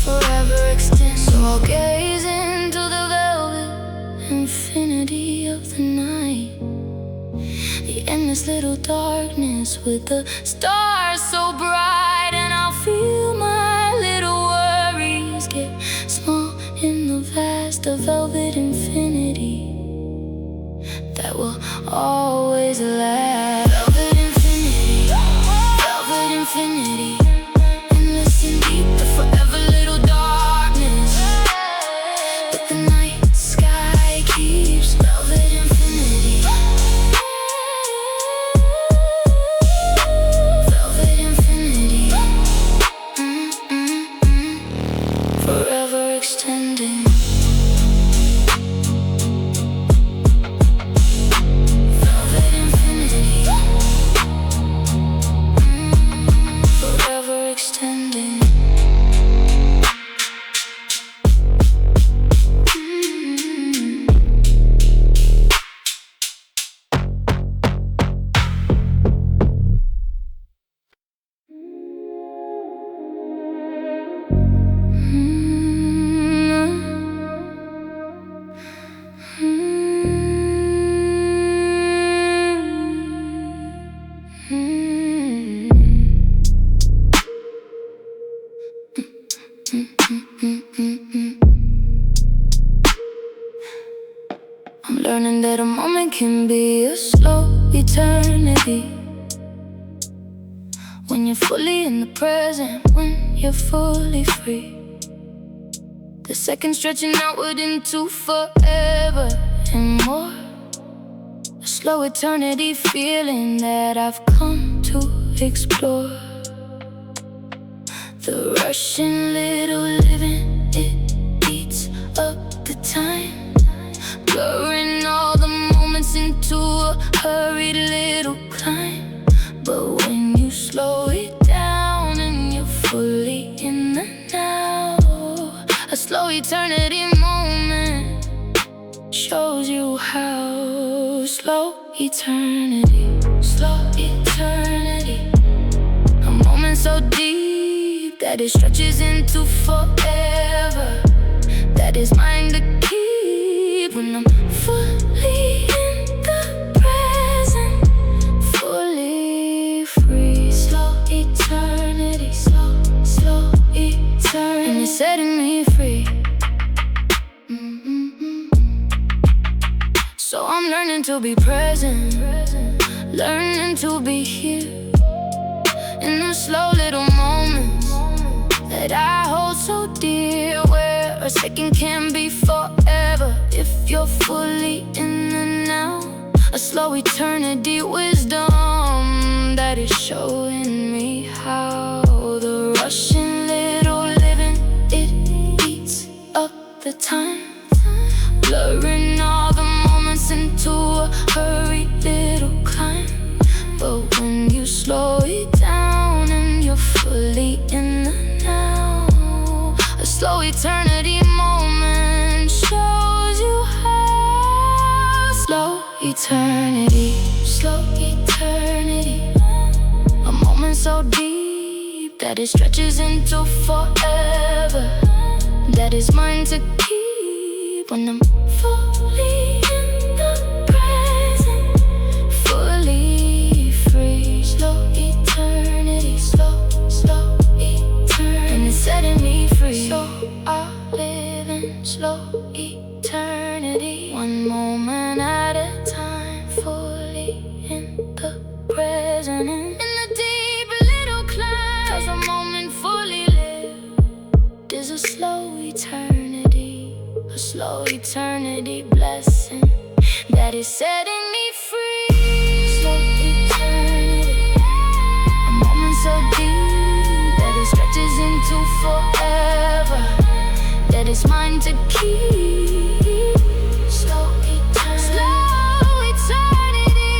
forever extends. So I'll gaze into the velvet infinity of this little darkness with the stars so bright, and I'll feel my little worries get small in the vast of velvet infinity that will always last. Velvet infinity, velvet infinity, endless and deep, the forever little darkness. But the night sky keeps velvet infinity, velvet infinity, forever extending. I'm learning that a moment can be a slow eternity when you're fully in the present, when you're fully free. The seconds stretching outward into forever and more. A slow eternity feeling that I've come to explore. The rushing little living, it eats up the time, blurring all the moments into a hurried little climb. But when you slow it down and you're fully in the now, a slow eternity moment shows you how. Slow eternity, slow eternity, a moment so deep that it stretches into forever, that is mine to keep when I'm fully in the present, fully free. Slow eternity, slow eternity, and it's setting me free. So I'm learning to be present, learning to be here in the slow little moments that I hold so dear, where a second can be forever if you're fully in the now. A slow eternity wisdom that is showing me how. The rushing little living, it eats up the time, blurring all the moments into a hurried little climb. But when you slow it down and you're fully in the now, a slow eternity moment shows you how. Slow eternity, slow eternity, a moment so deep that it stretches into forever, that is mine to keep when I'm fully in the present, fully free. Slow eternity, slow eternity, and it's setting me free. So I live in slow eternity, one moment at a time, fully in the present, and in the deep little climb. 'Cause a moment fully lived is a slow eternity, a slow eternity blessing that is setting me free. Slow eternity, a moment so deep that it stretches into forever, that is mine to keep. Slow eternity, slow eternity,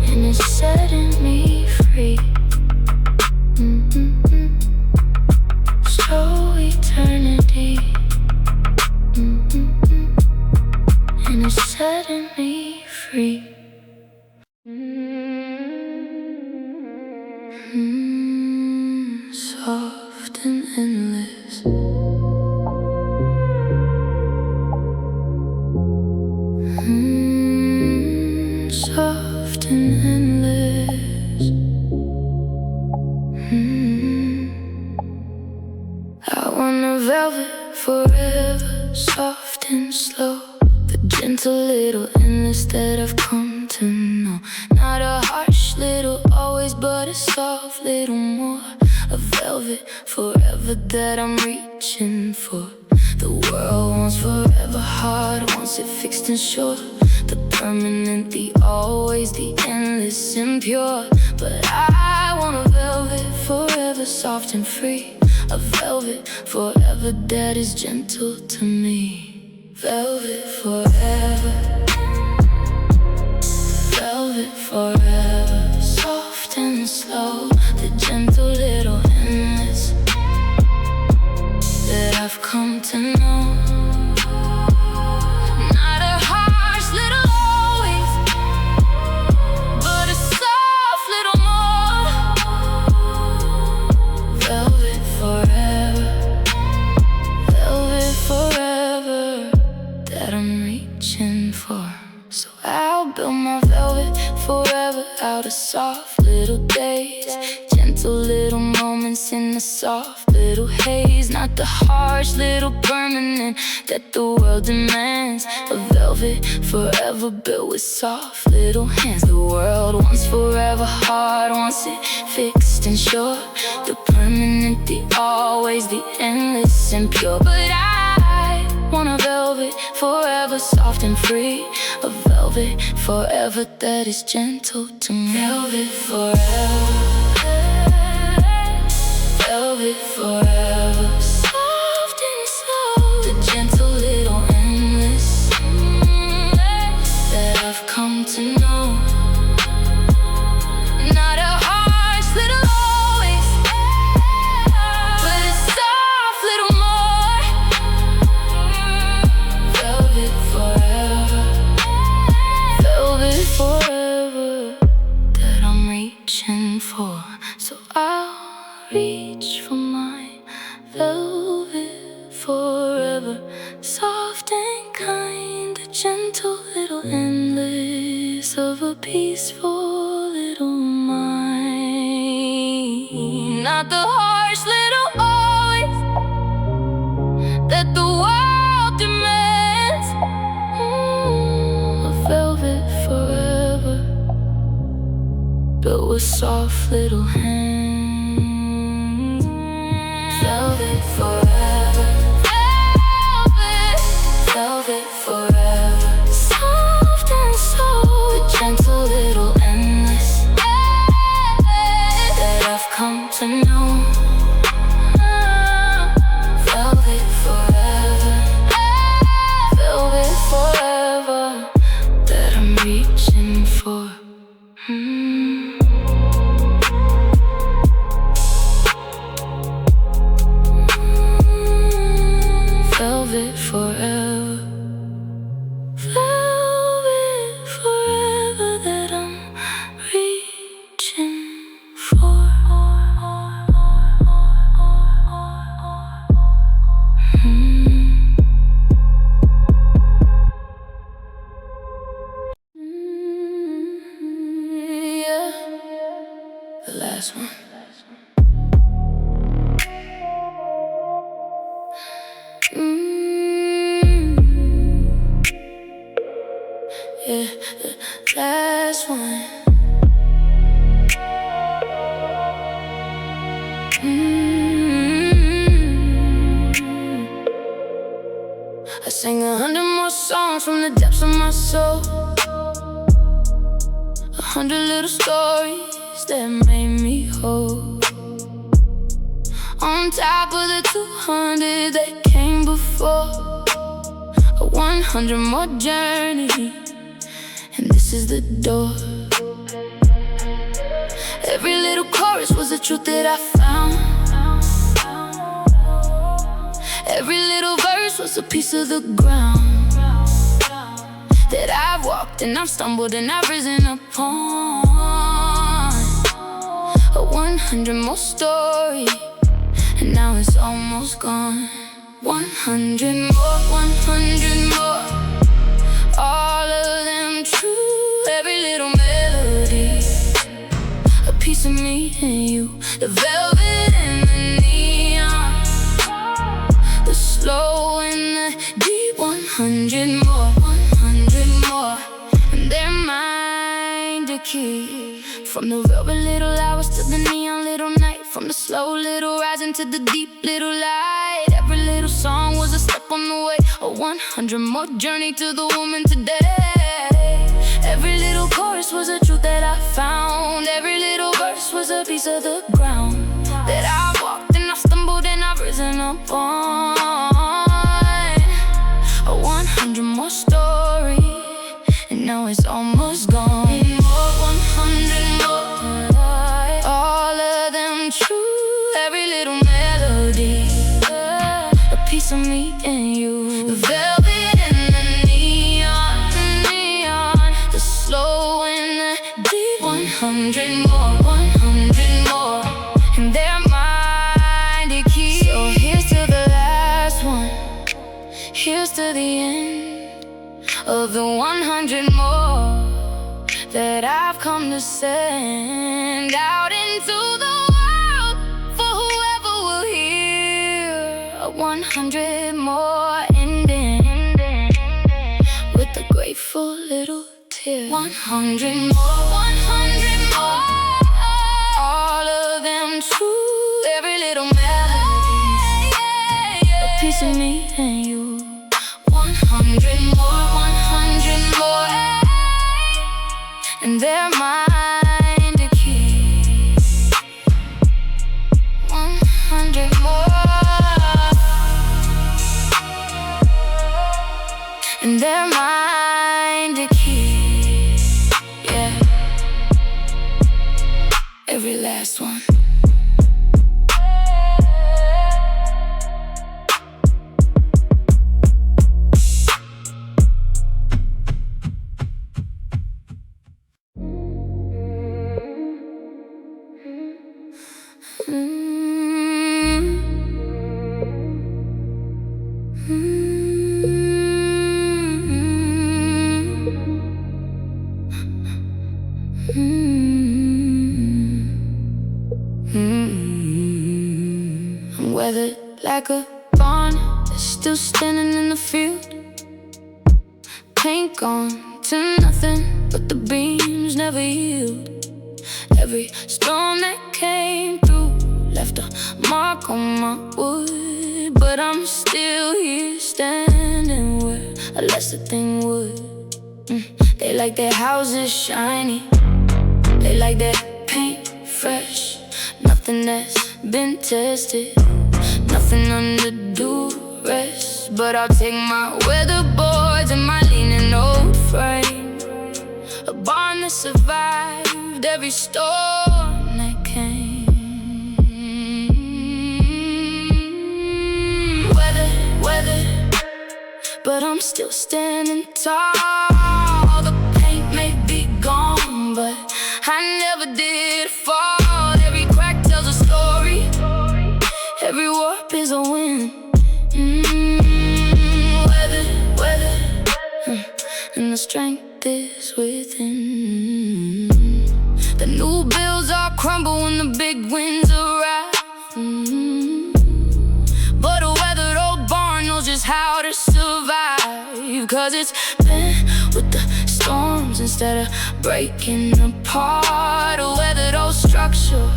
and it's setting me free. Slow eternity, and it's setting me free. Soft and endless, I wanna velvet forever, soft and slow. The gentle little endless that I've come to know. Not a harsh little always, but a soft little more. A velvet forever that I'm reaching for. The world wants forever hard, wants it fixed and sure. The permanent, the always, the endless and pure. But I want a velvet forever, soft and free. A velvet forever that is gentle to me. Velvet forever, velvet forever, soft and slow. The gentle little endless that I've come to know. Not a harsh little always, but a soft little more. Velvet forever, velvet forever that I'm reaching for. So I'll build my velvet forever out of soft little days, gentle little moments in the soft little haze. Not the harsh little permanent that the world demands. A velvet forever built with soft little hands. The world wants forever hard, wants it fixed and sure. The permanent, the always, the endless and pure. But I want a velvet forever, soft and free. A velvet forever that is gentle to me. Velvet forever, velvet forever, soft and slow. The gentle little endless that I've come to know. Not a harsh little always, but a soft little more. Velvet forever, velvet forever that I'm reaching for. So I'll reach for my velvet forever, soft and kind, a gentle little endless of a peaceful little mind. Not the harsh little always that the world demands. A velvet forever built with soft little hands. Velvet forever, velvet, velvet forever, soft and slow. The gentle little endless that I've come to know. Velvet forever, velvet forever that I'm reaching for. Velvet forever, velvet forever that I'm reaching for. Yeah, the last one. Yeah, the last one. I sang 100 more songs from the depths of my soul. 100 little stories that made me whole. On top of the 200 that came before. 100 more journeys, and this is the door. Every little chorus was the truth that I found. Every little verse was a piece of the ground that I've walked and I've stumbled and I've risen upon. 100 more stories, and now it's almost gone. 100 more, 100 more, all of them true. Every little melody, a piece of me and you. The velvet and the neon, the slow and the deep. 100 more, 100 more, and they're mine to keep. From the velvet little hours to the neon little night, from the slow little rising to the deep little light. Every little song was a step on the way, a 100 more journey to the woman today. Every little chorus was a truth that I found. Every little verse was a piece of the ground that I walked and I stumbled and I've risen upon. A 100 more story, and now it's almost gone. More 100 more, all of them true. Every little melody, a piece of me and you. The velvet and the neon, the slow and the deep. 100 more, 100 more, and they're mine to keep. So here's to the last one, here's to the end of the 100 more that I've come to send out into the world for whoever will hear. A 100 more ending with a grateful little tear. 100 more, 100 more, all of them true. Every little melody, a piece of me and you. 100 more, 100 more, and they're mine to keep. 100 more, and they're mine to keep. Yeah, every last one. I'm weathered like a barn that's still standing in the field. Paint gone to nothing, but the beams never yield. Every storm that came through left a mark on my wood, but I'm still here standing where a lesser thing would. They like their houses shiny, they like their paint fresh, nothing that's been tested, nothing under duress. But I'll take my weatherboards and my leaning old frame, a barn that survived every storm that came. Weather, but I'm still standing tall. The paint may be gone, but I never did fall. Every crack tells a story, every warp is a win. Weather, and the strength is within. The new builds all crumble when the big winds arrive. But a weathered old barn knows just how to survive, 'cause it's been with the storms instead of breaking apart. A weathered old structure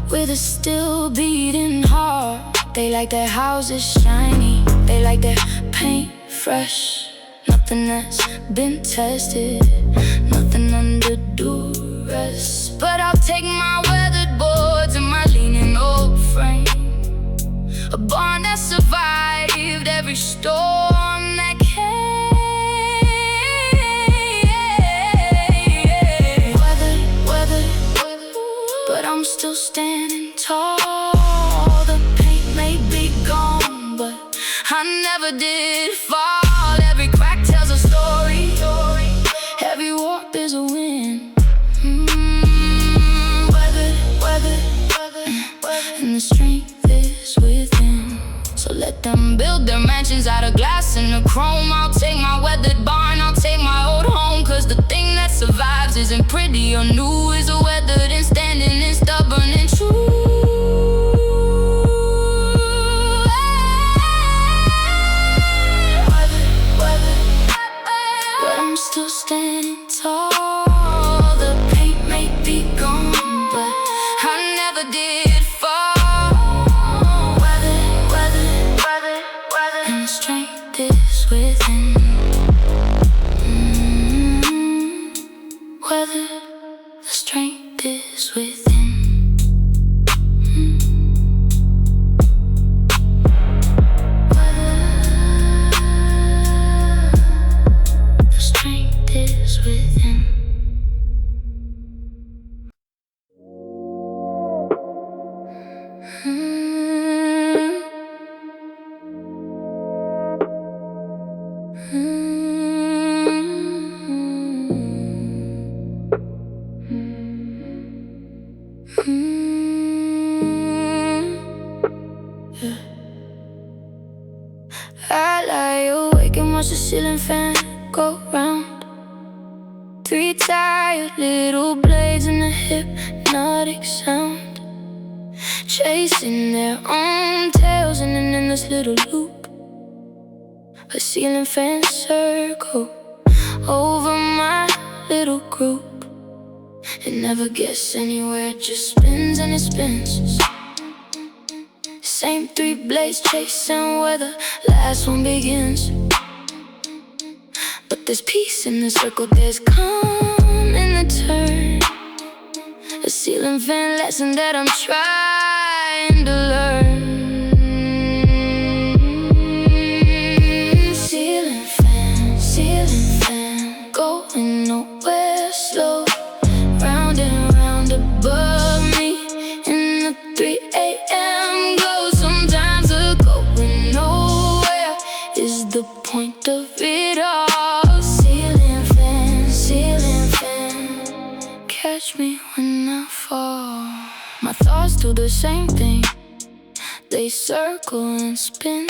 with a still beating heart. They like their houses shiny, they like their paint fresh, nothing that's been tested, nothing under duress. But I'll take my weathered boards and my leaning old frame, a barn that survived every storm that came. Weather, but I'm still standing tall. The paint may be gone, but I never did fall. Every crack tells a story, every warp is a win. Weather, and the strength is within. So let them build their mansions out of glass and the chrome. I'll take my weathered barn, I'll take my old home, 'cause the thing that survives isn't pretty or new, is a weathered and standing. never did fall. Weather, and the strength is within. Weather, the strength is within. I lie awake and watch the ceiling fan go round. Three tired little blades in a hypnotic sound, chasing their own tails in an endless little loop. A ceiling fan circle over my little group. It never gets anywhere, it just spins and it spins. Same three blades chasing where the last one begins. But there's peace in the circle, there's calm in the turn. A ceiling fan lesson that I'm trying to learn. Ceiling fan, going nowhere slow. Round and round above me in the 3 a.m. glow. Sometimes the going nowhere is the point of it all. Ceiling fan, catch me when I fall. My thoughts do the same thing, they circle and spin,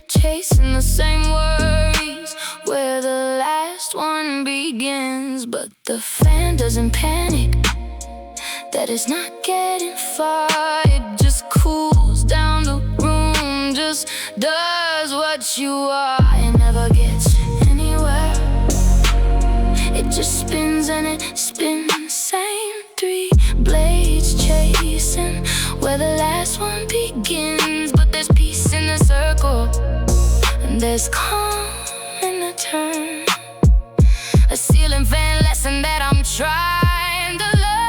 chasing the same worries where the last one begins. But the fan doesn't panic that it's not getting far. It just cools down the room, just does what you are. It never gets anywhere, it just spins and it spins. Same three blades chasing where the last one begins. But there's peace in the circle, and there's calm in the turn. A ceiling fan lesson that I'm trying to learn.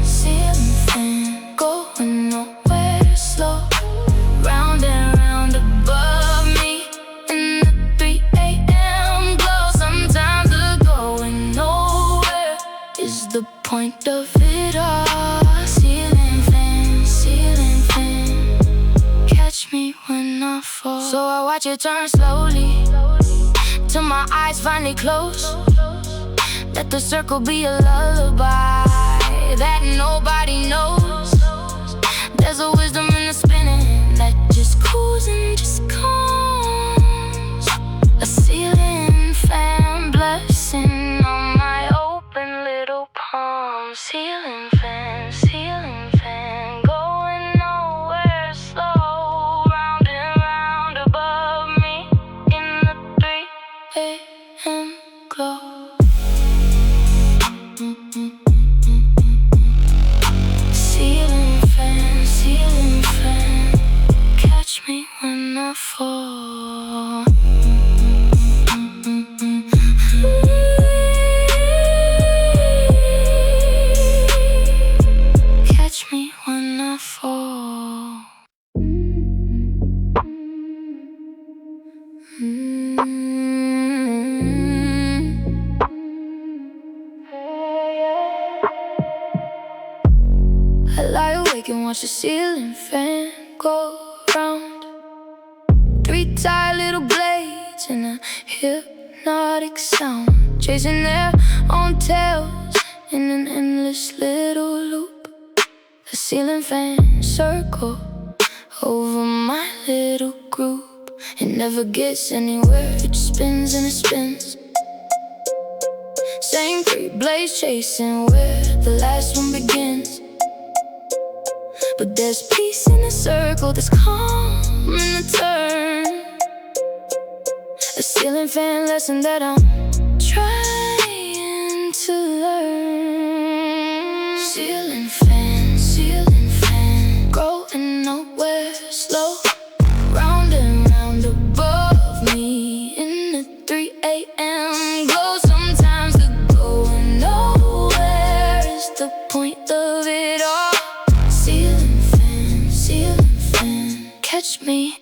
Ceiling fan, going nowhere slow. Round and round above me in the 3 a.m. glow. Sometimes the going nowhere is the point of it all. Ceiling fan, catch me when I fall. So I watch it turn slowly till my eyes finally close. Let the circle be a lullaby that nobody knows. There's a wisdom in the spinning that just cools and just calms. A ceiling fan blessing on my open little palm. Ceiling fan, going nowhere slow. Round and round above me in the 3 a.m. glow. Ceiling fan, catch me when I fall. Catch me when I fall. I lie awake and watch the ceiling fan go round. Three tired little blades in a hypnotic sound, chasing their own tails in an endless little loop. The ceiling fan circle over my little group. It never gets anywhere, it just spins and it spins. Same three blades chasing where the last one begins. But there's peace in the circle, there's calm in the turn. A ceiling fan lesson that I'm trying to learn. ceiling fan, growing nowhere, slow, round and round above me in the 3 a.m. glow. Sometimes the going nowhere is the point of it all. Ceiling fan, catch me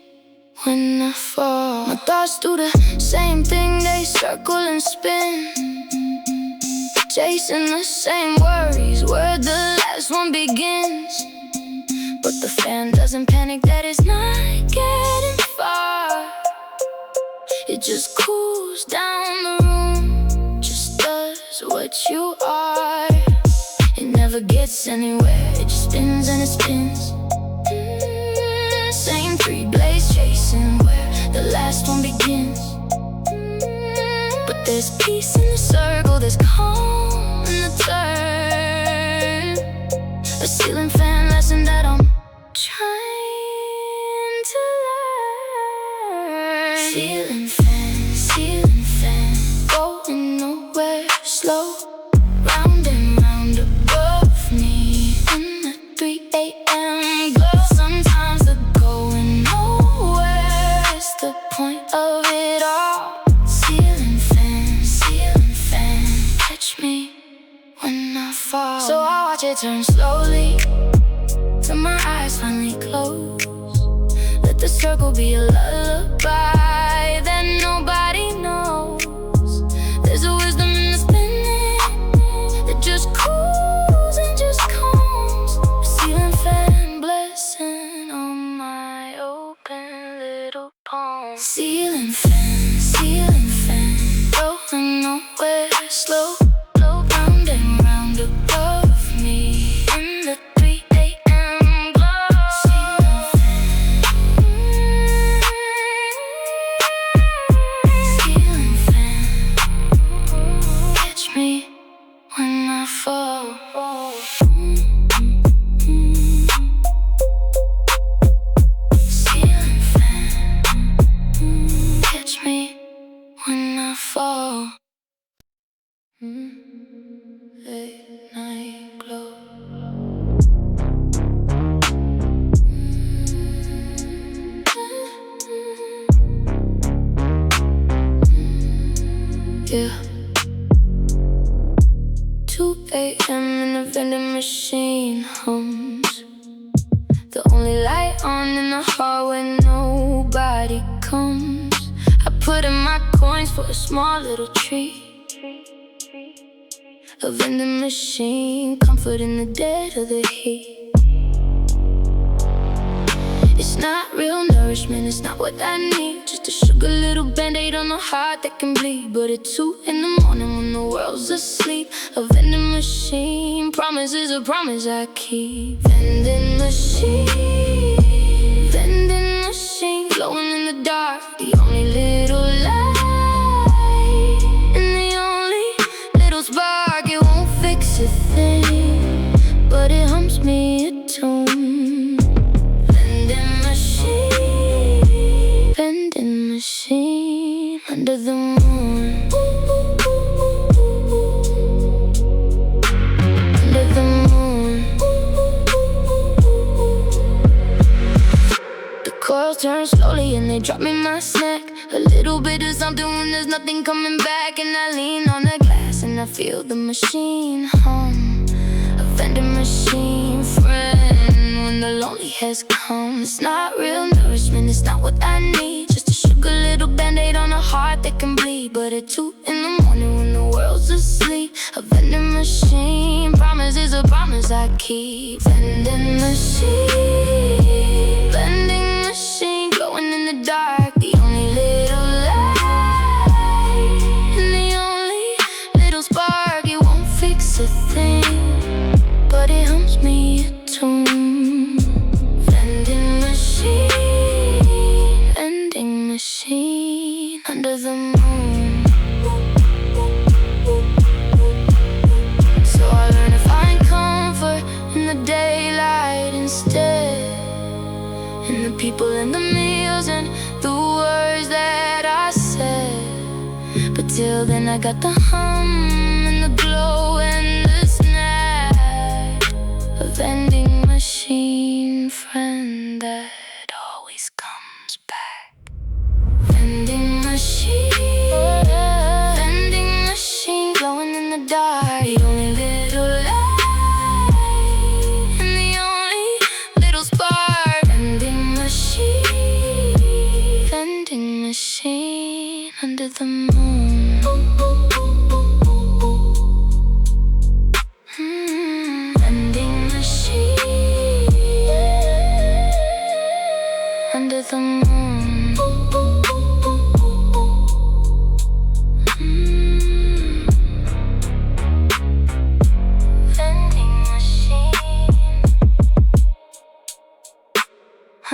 when I fall. My thoughts do the same thing, they circle and spin, chasing the same worries where the last one begins. But the fan doesn't panic that it's not getting far. It just cools down the room, just does what you are. It never gets anywhere, it just spins and it spins. Same three blades chasing where the last one begins. But there's peace in the circle, there's calm in the turn. A ceiling fan lesson that I'm trying to learn. Ceiling fan, going nowhere, slow, round and round above me in the 3 a.m. glow. Sometimes the going nowhere is the point of it all. Ceiling fan, catch me when I fall. So I watch it turn slowly till my eyes finally close. Let the circle be a lullaby that nobody knows. There's a wisdom in the spinning that just cools and just calms. A ceiling fan blessing on my open little palm. Ceiling fan, going nowhere, slow, round and round above me in the 3 a.m. glow. Ceiling fan, catch me when I fall. Ceiling fan, catch me when I fall. Late night glow. Yeah. 2 a.m. and the vending machine hums, the only light on in the hall when nobody comes. I put in my coins for a small little treat. A vending machine, comfort in the dead of the heat. It's not real nourishment, it's not what I need. Just a sugar little band-aid on a heart that can bleed. But at 2 in the morning when the world's asleep, a vending machine promise is a promise I keep. Vending machine, glowing in the dark, the only little light and the only little spark. It won't fix a thing, but it hums me a tune. Vending machine under the moon. Under the moon. The coils turn slowly and they drop me my snack. A little bit of something when there's nothing coming back. And I lean on the glass and I feel the machine hum. A vending machine friend when the lonely has come. It's not real nourishment, it's not what I need. Just a sugar little band-aid on a heart that can bleed. But at 2 in the morning when the world's asleep, a vending machine promise is a promise I keep. Vending machine, glowing in the dark, the only little light and the only little spark. It won't fix a thing, but it hums me a tune. Vending machine under the moon. So I learn to find comfort in the daylight instead, in the people and the meals and the words that I said. But till then I got the hum and the glow and the snack.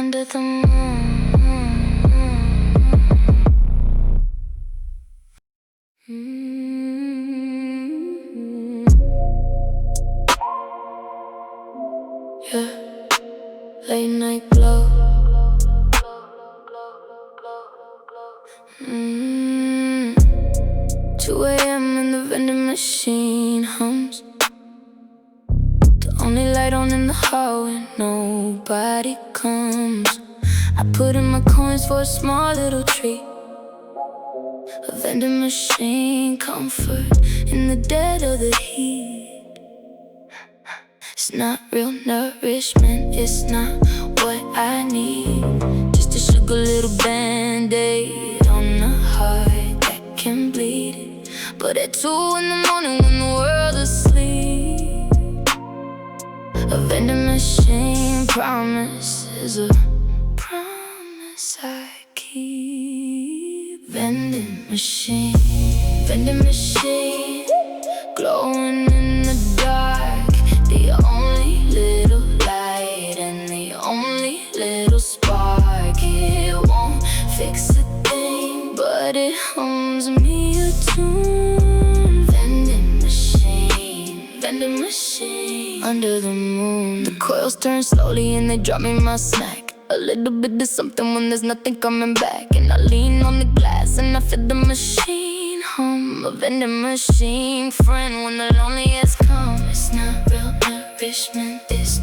under the moon. Yeah, late night glow. 2 a.m. and the vending machine hums. The only light on in the hallway, nobody comes. I put in my coins for a small little treat. A vending machine comfort in the dead of the heat. It's not real nourishment, it's not what I need. Just a sugar little band-aid on a heart that can bleed. But at 2 in the morning when the world's asleep, a vending machine promise is a promise I keep. Vending machine, glowing in the dark. The only little light and the only little spark. It won't fix a thing, but it hums me a tune. Vending machine, under the moon. The coils turn slowly and they drop me my snack. A little bit of something when there's nothing coming back. And I lean on the glass and I feel the machine hum. A vending machine friend when the loneliest come. It's not real nourishment, it's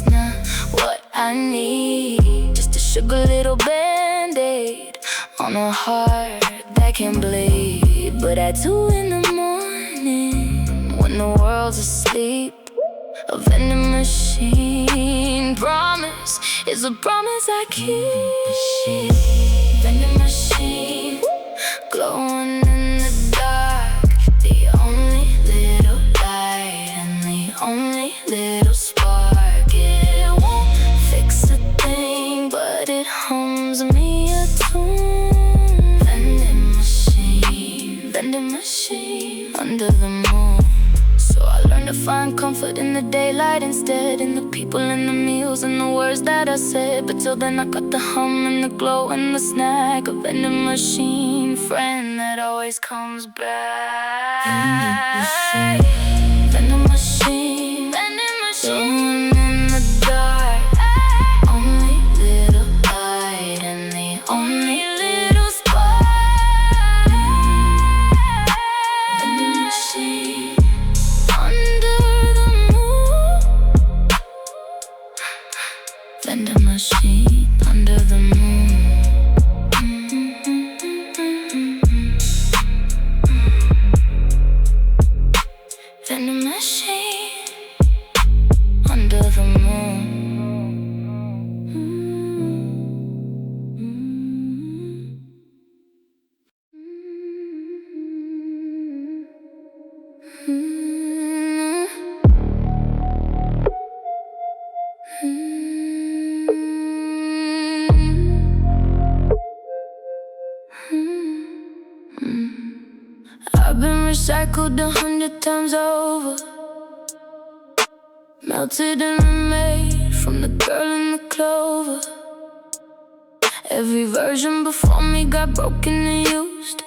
not what I need. Just a sugar little band-aid on a heart that can bleed. But at 2 in the morning when the world's asleep, a vending machine promise is a promise I keep. Vending machine, glowing in the dark. The only little light and the only little spark. It won't fix a thing, but it hums me a tune. Vending machine, under the moon. So I learned to find comfort in the daylight instead, in the people and the meals and the words that I said. But till then I got the hum and the glow and the snack. A vending machine friend that always comes back. Vending machine, glowing in the dark. Only little light and the only little spark. Vending machine, under the moon. Vending machine, under the moon. Vending machine, under the moon. I've been recycled 100 times over, melted and remade from the girl in the clover. Every version before me got broken and used,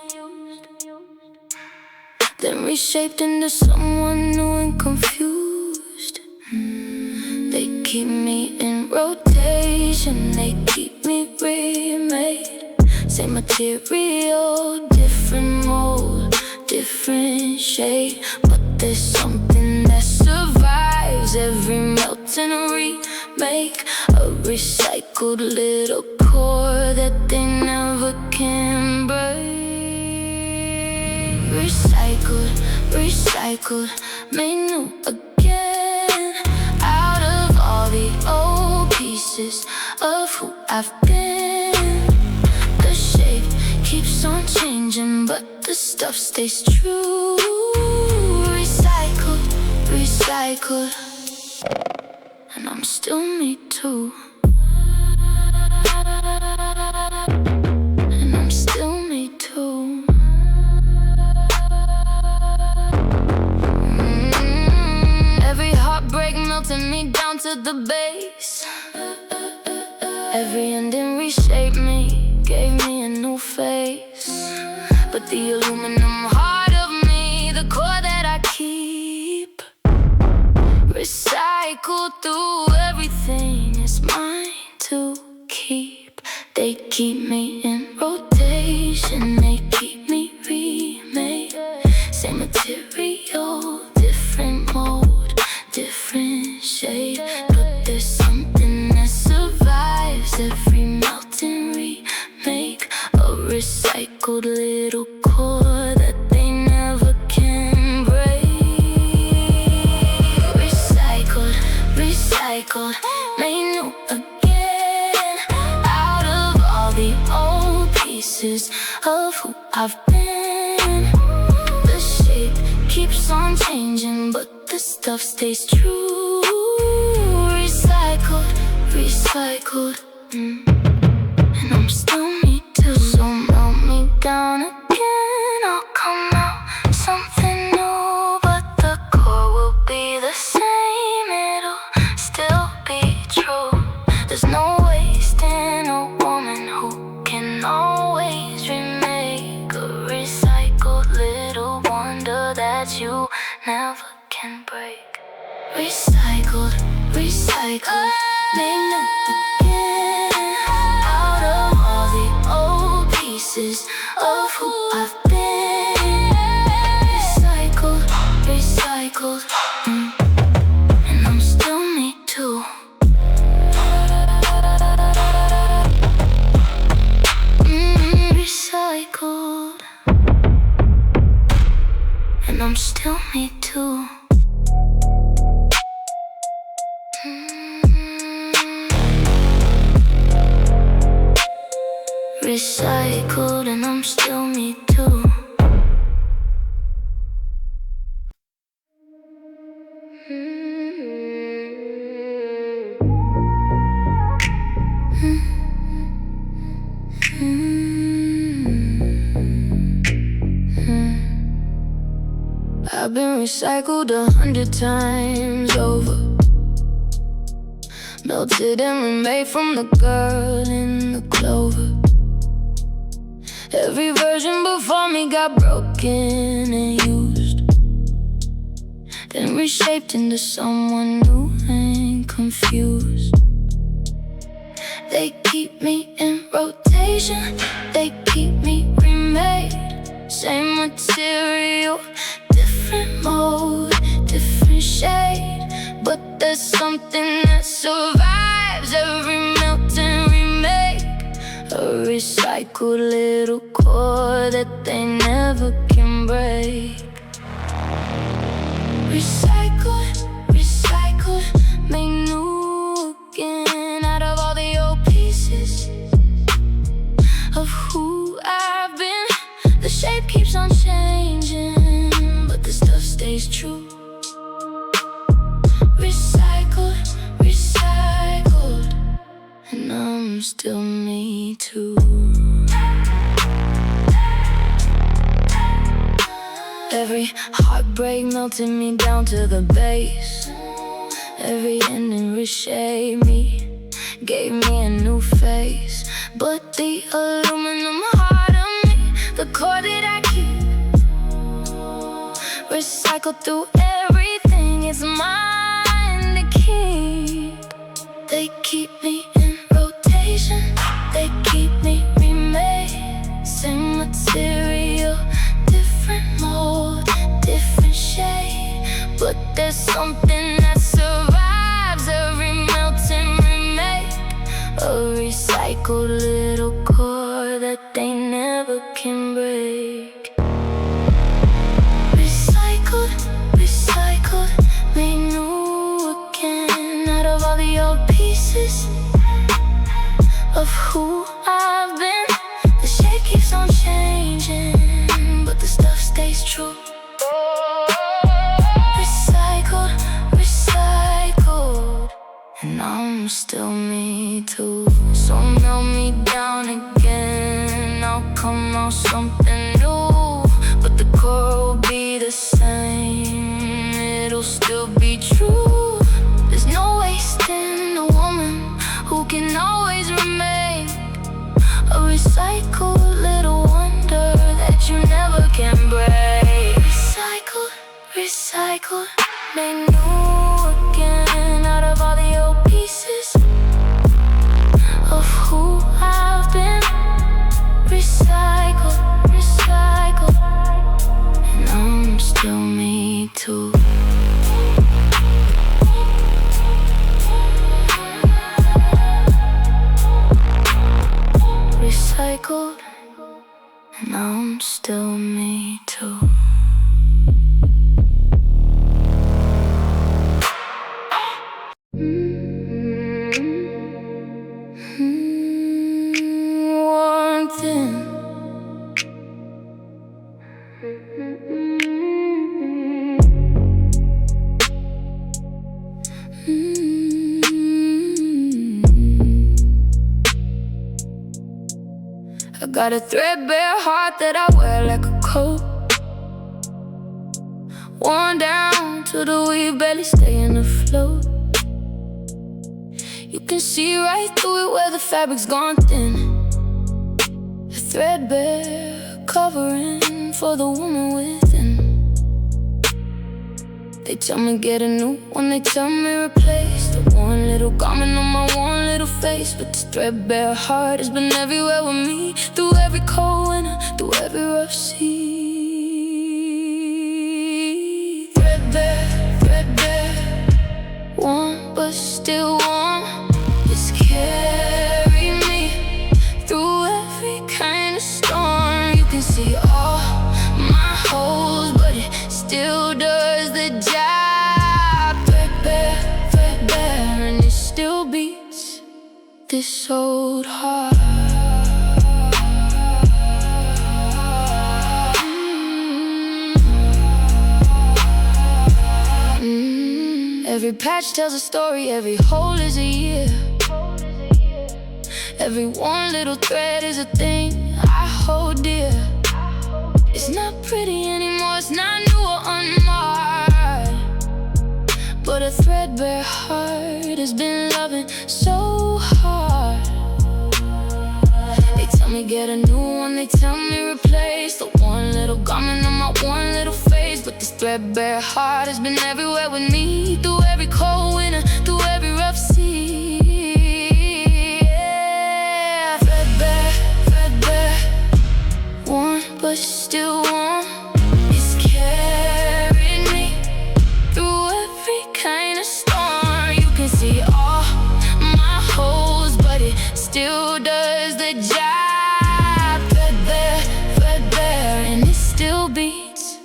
then reshaped into someone new and confused. They keep me in rotation, they keep me remade. Same material, different mold, different shade, but there's something that survives every melt and remake. A recycled little core that they never can break. Recycled, made new again. Out of all the old pieces of who I've been, the shape keeps on changing, but the stuff stays true. Recycled, and I'm still me too. And I'm still me too. Every heartbreak melting me down to the base. Every ending reshaped me, gave me a new face. But the aluminum heart of me, the core that I keep, recycled through everything, is mine to keep. They keep me in rotation, they keep me remade. Same material, different mode, different shade. But there's something that survives every melting remake. A recycled little core that they never can break. Recycled, recycled, made new again. Out of all the old pieces of who I've been. The shape keeps on changing, but the stuff stays true. Recycled, recycled, and I'm still me too. So melt me down again, I'll come out something new. But the core will be the same, it'll still be true. There's no waste in a woman who can always remake. A recycled little wonder that you never can break. Recycled, recycled, made new again. Out of all the old pieces of who I've been. Recycled, recycled, and I'm still me too. Recycled, and I'm still me too. Recycled, and I'm still me too. I've been recycled 100 times over, melted and remade from the girl in the clover. Every version before me got broken and used, then reshaped into someone new and confused. They keep me in rotation, they keep me remade. Same material, different mode, different shade. But there's something that survives every melt and remake. A recycled little core that they never can break. Recycled, recycled, made new again. Out of all the old pieces of who I've been. The shape keeps on changing, but the stuff stays true. Recycled, recycled, and I'm still me too. Every heartbreak melted me down to the base. Every ending reshaped me, gave me a new face. But the aluminum heart of me, the core that I keep, recycled through everything, it's mine to keep. They keep me in rotation, they keep me remade. Same material, different mode, different shade. But there's something that survives every melt and remake. A recycled little core that they never can break. Recycled, recycled, made new again. Out of all the old pieces of who I've been. The shape keeps on changing, but the stuff stays true. Recycled, recycled, and I'm still me too. So melt me down again, I'll come out something new. But the core will be the same, it'll still be true. There's no waste in a woman who can always remember. Recycle, make new again out of all the old pieces of who I've been. Recycle, recycle, and I'm still me too. Recycled, and I'm still me too. One thing. I got a threadbare heart that I wear like a coat, worn down to the weave, barely staying afloat. You can see right through it where the fabric's gone thin. A threadbare covering for the woman within. They tell me get a new one, they tell me replace the one little garment on my one little face. But this threadbare heart has been everywhere with me, through every cold winter, through every rough sea. Threadbare, threadbare, warm but still warm. Just carry me through every kind of storm. You can see all my holes, but it still does the job. Threadbare, threadbare, and it still beats this old heart. Every patch tells a story, every hole is a year. Every one little thread is a thing I hold dear. It's not pretty anymore, it's not new or unmarred, but a threadbare heart has been loving so hard. They tell me get a new one, they tell me replace the one little garment on my one little face. But this threadbare heart has been everywhere with me, through every cold winter, through every rough sea. Yeah. Threadbare, threadbare, warm but still warm. It's carried me through every kind of storm. You can see all my holes, but it still does the job. Threadbare, threadbare, and it still beats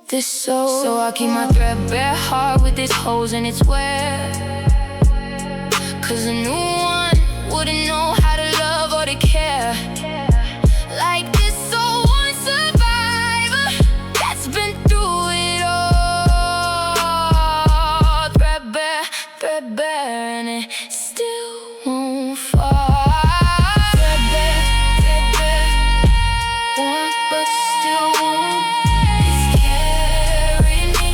this soul. So I keep my threadbare heart with its holes and its wear, 'cause a new one wouldn't know how to love or to care like this old one survivor that's been through it all. Threadbare, threadbare, and it still won't fall. Threadbare, threadbare, warm but still warm. It's carried me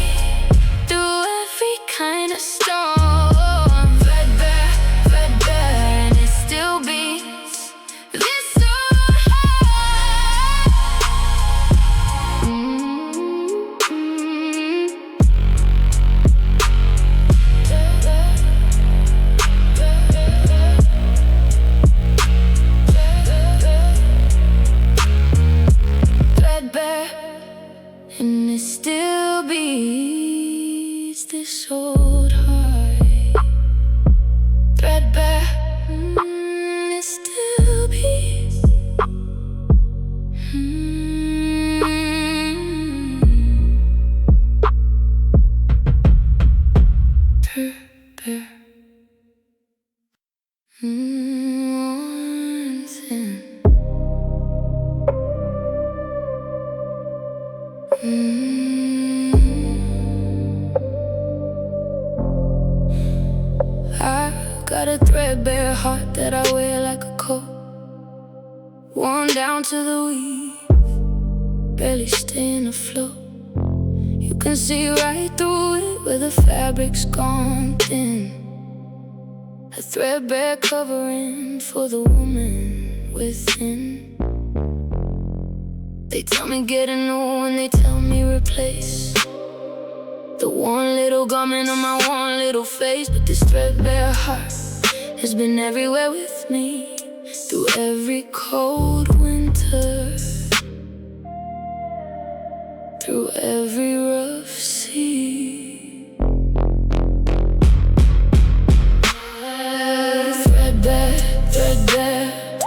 through every kind of storm. Threadbare, threadbare, and it still beats this old heart. Threadbare, and it still beats this old heart. Threadbare, it still beats. Threadbare, one thing. I got a threadbare heart that I wear like a coat, worn down to the weave, barely staying afloat. You can see right through it where the fabric's gone thin. A threadbare covering for the woman within. They tell me get a new one, they tell me replace The one little garment on my one little face, but this threadbare heart has been everywhere with me through every cold winter, through every rough sea. Threadbare, threadbare,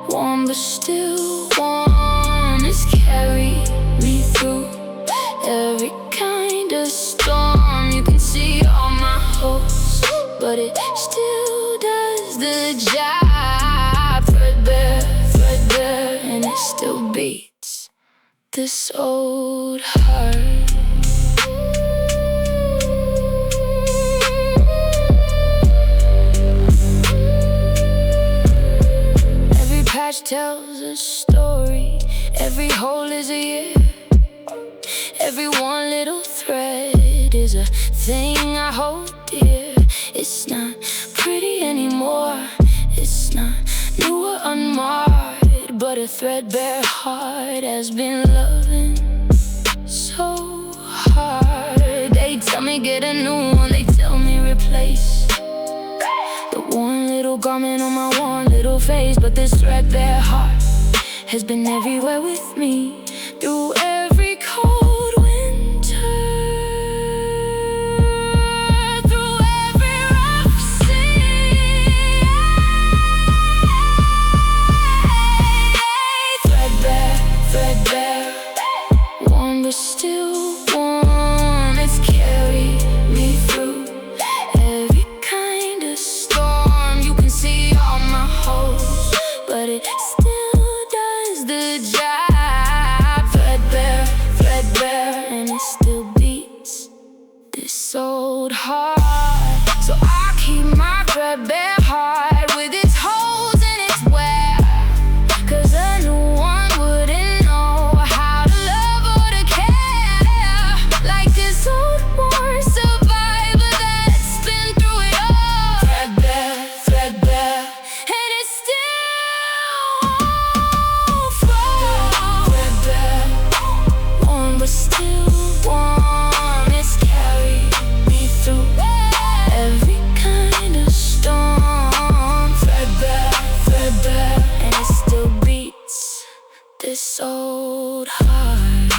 warm but still warm. It's carried me through every kind of storm. You can see all my hopes, but it still does the job. Threadbare, threadbare, and it still beats this old heart. Every patch tells a story, every hole is a year, every one little thread is a thing I hold dear. It's not pretty anymore, it's not new or unmarred, but a threadbare heart has been loving so hard. They tell me get a new one, they tell me replace the one little garment on my one little face, but this threadbare heart has been everywhere with me through every cold winter, through every rough sea. Threadbare, threadbare, warm but still warm. It's carried me through every kind of storm. You can see all my holes, but it still does the job. Threadbare, threadbare, and it still beats this old heart. So I keep my threadbare heart with its holes and its wear, 'cause a new one wouldn't know how to love or to care like this old worn survivor that's been through it all. Threadbare, threadbare, and it's still threadbare, warm but still warm. It's carried me through every kind of storm. Threadbare, threadbare, and it still beats this old heart.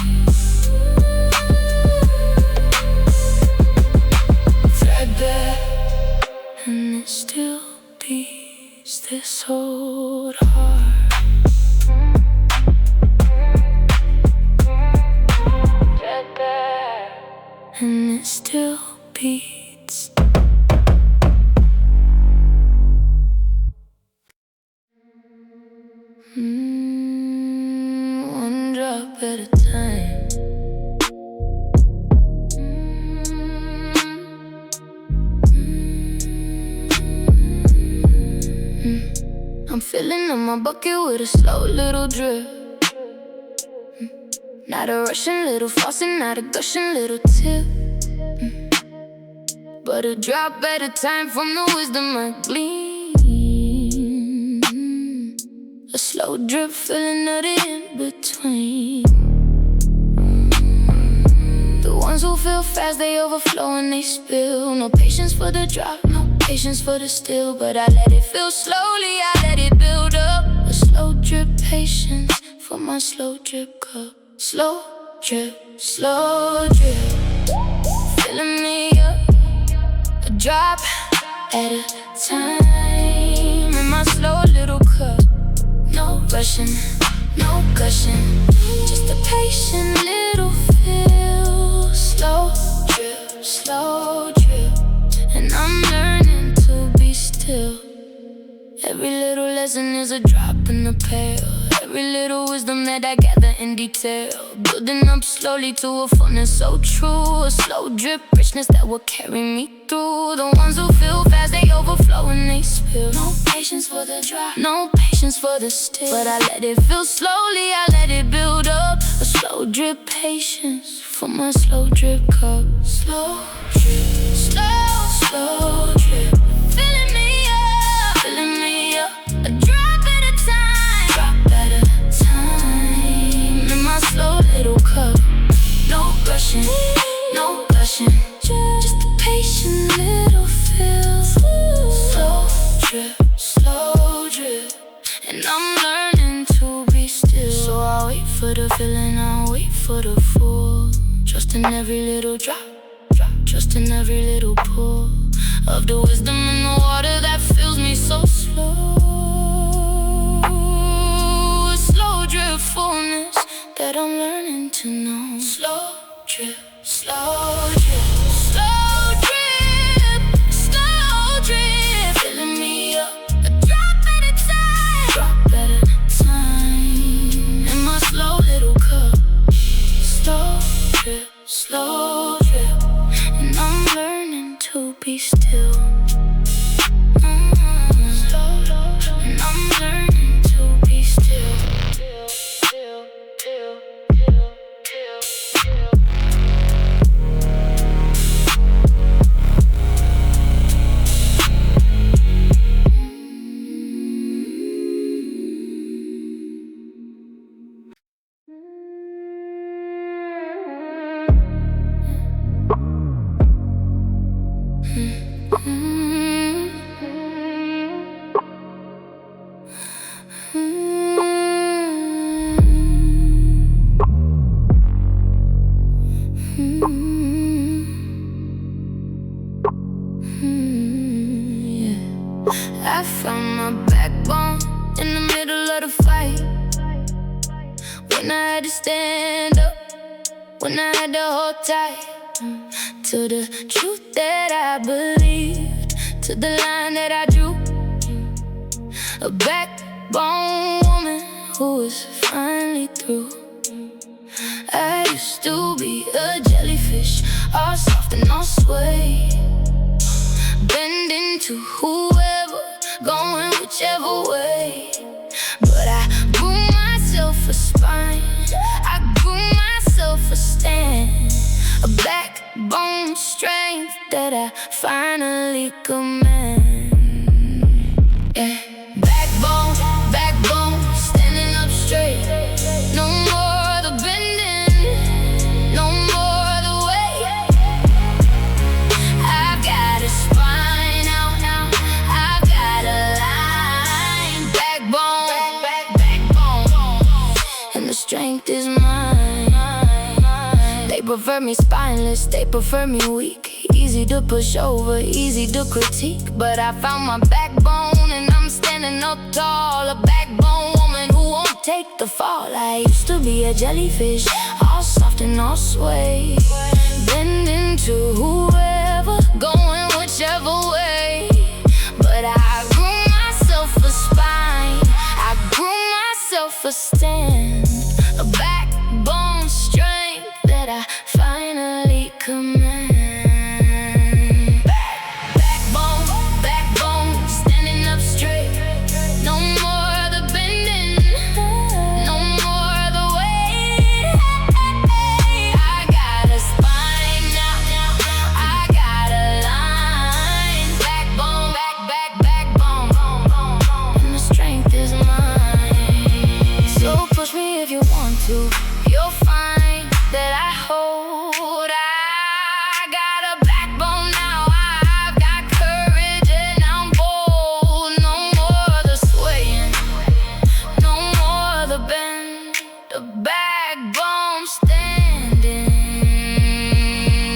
Threadbare, and it still beats this old heart. Threadbare, and it still beats. One drop at a time. I'm filling up my bucket with a slow little drip. Not a rushing little faucet, not a gushing little tip, but a drop at a time from the wisdom I glean. A slow drip filling up the in-between. The ones who feel fast, they overflow and they spill. No patience for the drop, no patience for the still, but I let it fill slowly, I let it build up. A slow drip, patience for my slow drip cup. Slow drip, filling me up, a drop at a time in my slow little cup. No rushing, no gushing, just a patient little fill. Slow drip, and I'm learning to be still. Every little lesson is a drop in the pail, every little wisdom that I gather in detail, building up slowly to a fullness so true. A slow drip richness that will carry me through. The ones who feel fast, they overflow and they spill. No patience for the drop, no patience for the still, but I let it fill slowly, I let it build up. A slow drip, patience for my slow drip cup. Slow drip, filling me up, a drop at a time in my slow little cup. No rushing, no gushing, for the full. Trust in every little drop, trust in every little pull of the wisdom in the water that fills me so slow. A slow drip fullness that I'm learning to know. Slow drip, slow drip, slow drip, slow drip, filling me up a drop at a time, drop at a time. In my slow little cup, slow drip, slow drip, and I'm learning to be still. And I'm learning to be still. I found my backbone in the middle of the fight. When I had to stand up, when I had to hold tight to the truth that I believed, to the line that I drew. A backbone woman who was finally through. I used to be a jellyfish, all soft and all sway, bending to whoever, going whichever way. But I grew myself a spine, I grew myself a stand, a backbone strength that I finally command. Yeah. Backbone, backbone, standing up straight. No more the bending, no more the way. I've got a spine out now, I've got a line. Backbone, backbone, and the strength is mine. They prefer me spineless, they prefer me weak. Easy to push over, easy to critique. But I found my backbone and I'm standing up tall. A backbone woman who won't take the fall. I used to be a jellyfish, all soft and all sway, bending to whoever, going whichever way. But I grew myself a spine, I grew myself a stand, a backbone strength that I finally command. You'll find that I hold. I got a backbone now, I've got courage and I'm bold. No more the swaying, no more the bend, the backbone standing,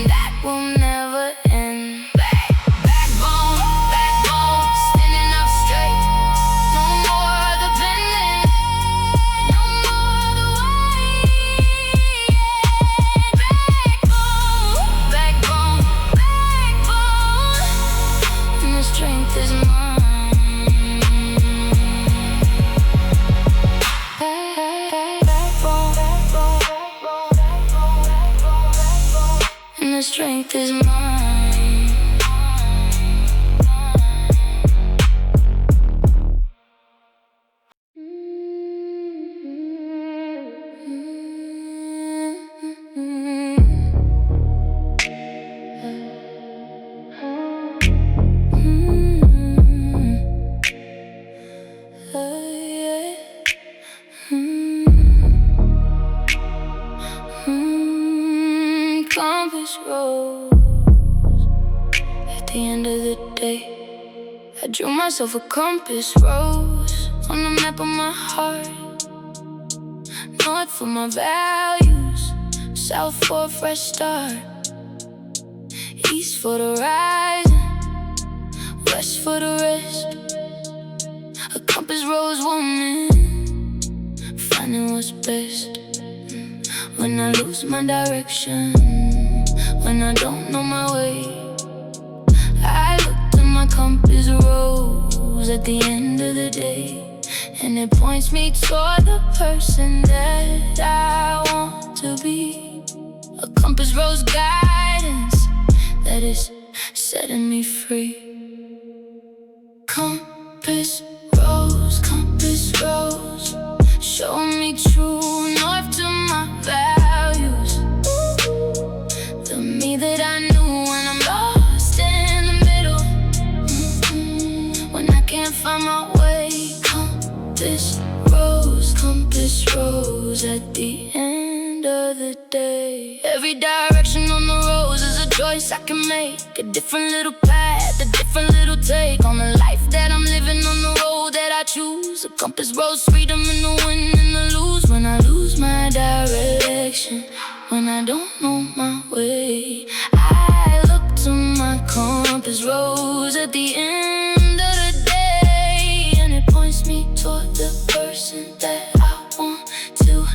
that will never end. Backbone, backbone, standing up straight. No more the bending, no more the strength is mine. Backbone, and the strength is mine. Compass rose. At the end of the day, I drew myself a compass rose on the map of my heart, north for my values, south for a fresh start, east for the rising, west for the rest. A compass rose woman, finding what's best. When I lose my direction, when I don't know my way, I look to my compass rose at the end of the day, and it points me toward the person that I want to be. A compass rose guidance that is setting me free. Compass rose, show me true north to my values. The me that I knew when I'm lost in the middle, when I can't find my way. Compass rose at the end of the day. Every direction on the rose is a choice I can make. A different little path, a different little take on the life that I'm living, on the road that I choose. A compass rose, freedom in the win and the lose. When I lose my direction, when I don't know my way, I look to my compass rose at the end of the day, and it points me toward the person that I want to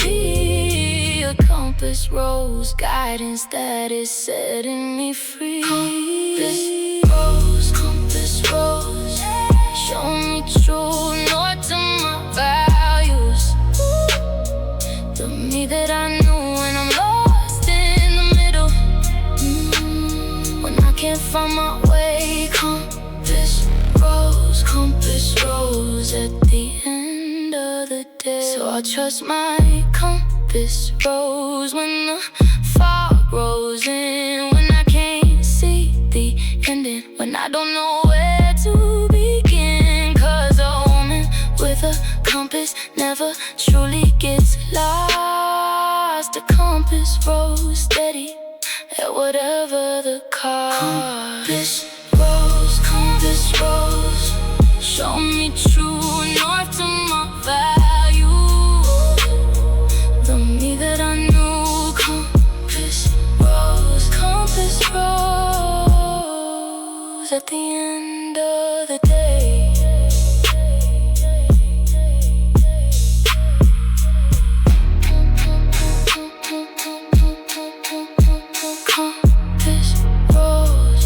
be. A compass rose guidance that is setting me free. Compass rose, show me true north to my values. The me that I knew when I'm lost in the middle, when I can't find my way. Compass rose at the end of the day. So I trust my compass rose when the fog rolls in, when I can't see the ending, when I don't know where to begin. 'Cause a woman with a compass never truly gets lost. A compass rose steady at whatever the cost. Compass rose, show me true north to my value. The me that I knew. Compass rose at the end of the day. Compass rose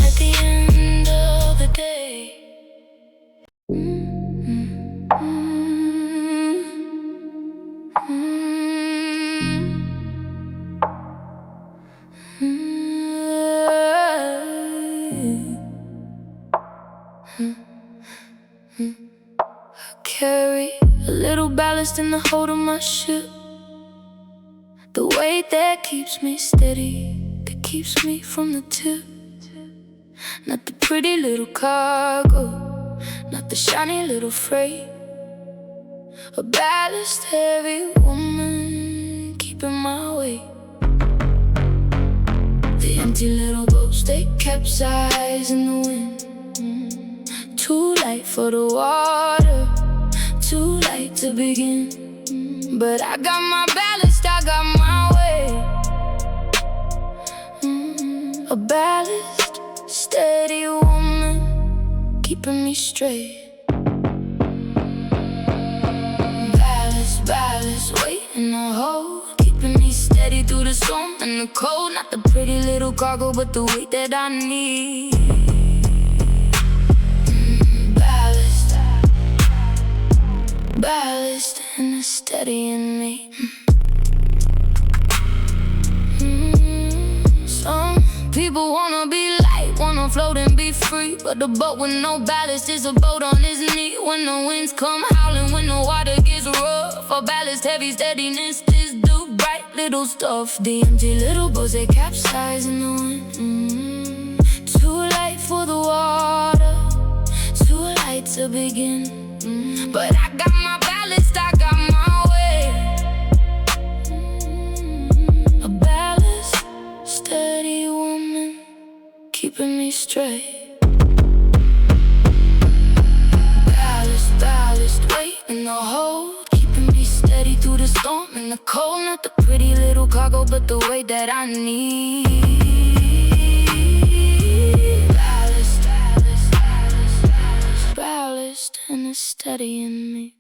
at the end of the day. Carry a little ballast in the hold of my ship, the weight that keeps me steady, that keeps me from the tip. Not the pretty little cargo, not the shiny little freight. A ballast heavy woman keeping my weight. The empty little boats, they capsize in the wind. Too light for the water, too light to begin. But I got my ballast, I got my way. A ballast, steady woman, keeping me straight. Ballast, weight in the hold, keeping me steady through the storm and the cold. Not the pretty little cargo, but the weight that I need. Ballast and it's steady in me. Some people wanna be light, wanna float and be free, but the boat with no ballast is a boat on its knee. When the winds come howling, when the water gets rough, a ballast heavy steadiness is the bright little stuff. The empty little boats, they capsize in the wind. Too light for the water, too light to begin. But I got my ballast, I got my way. A ballast, steady woman, keeping me straight. Ballast, weight in the hold, keeping me steady through the storm and the cold. Not the pretty little cargo, but the weight that I need. Ballast, ballast, ballast, ballast, ballast, and it's steady in me.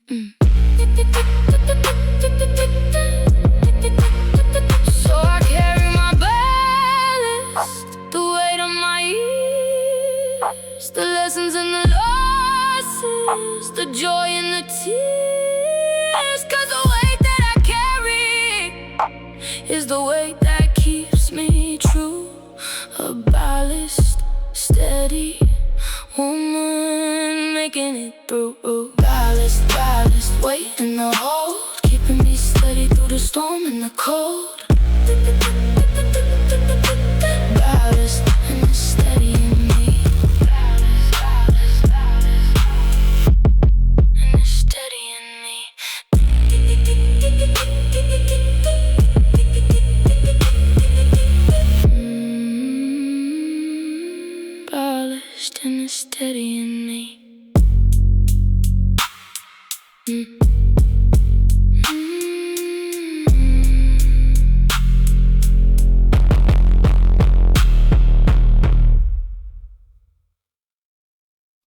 So I carry my ballast, the weight on my ears, the lessons and the losses, the joy and the tears. 'Cause the weight that I carry is the weight that keeps me true. A ballast, steady woman making it through. Ballast, ballast, weight in the hold, keeping me steady through the storm and the cold. Ballast, and it's steady in me. Ballast, ballast, ballast, and it's steady in me. Ballast, and it's steady in me.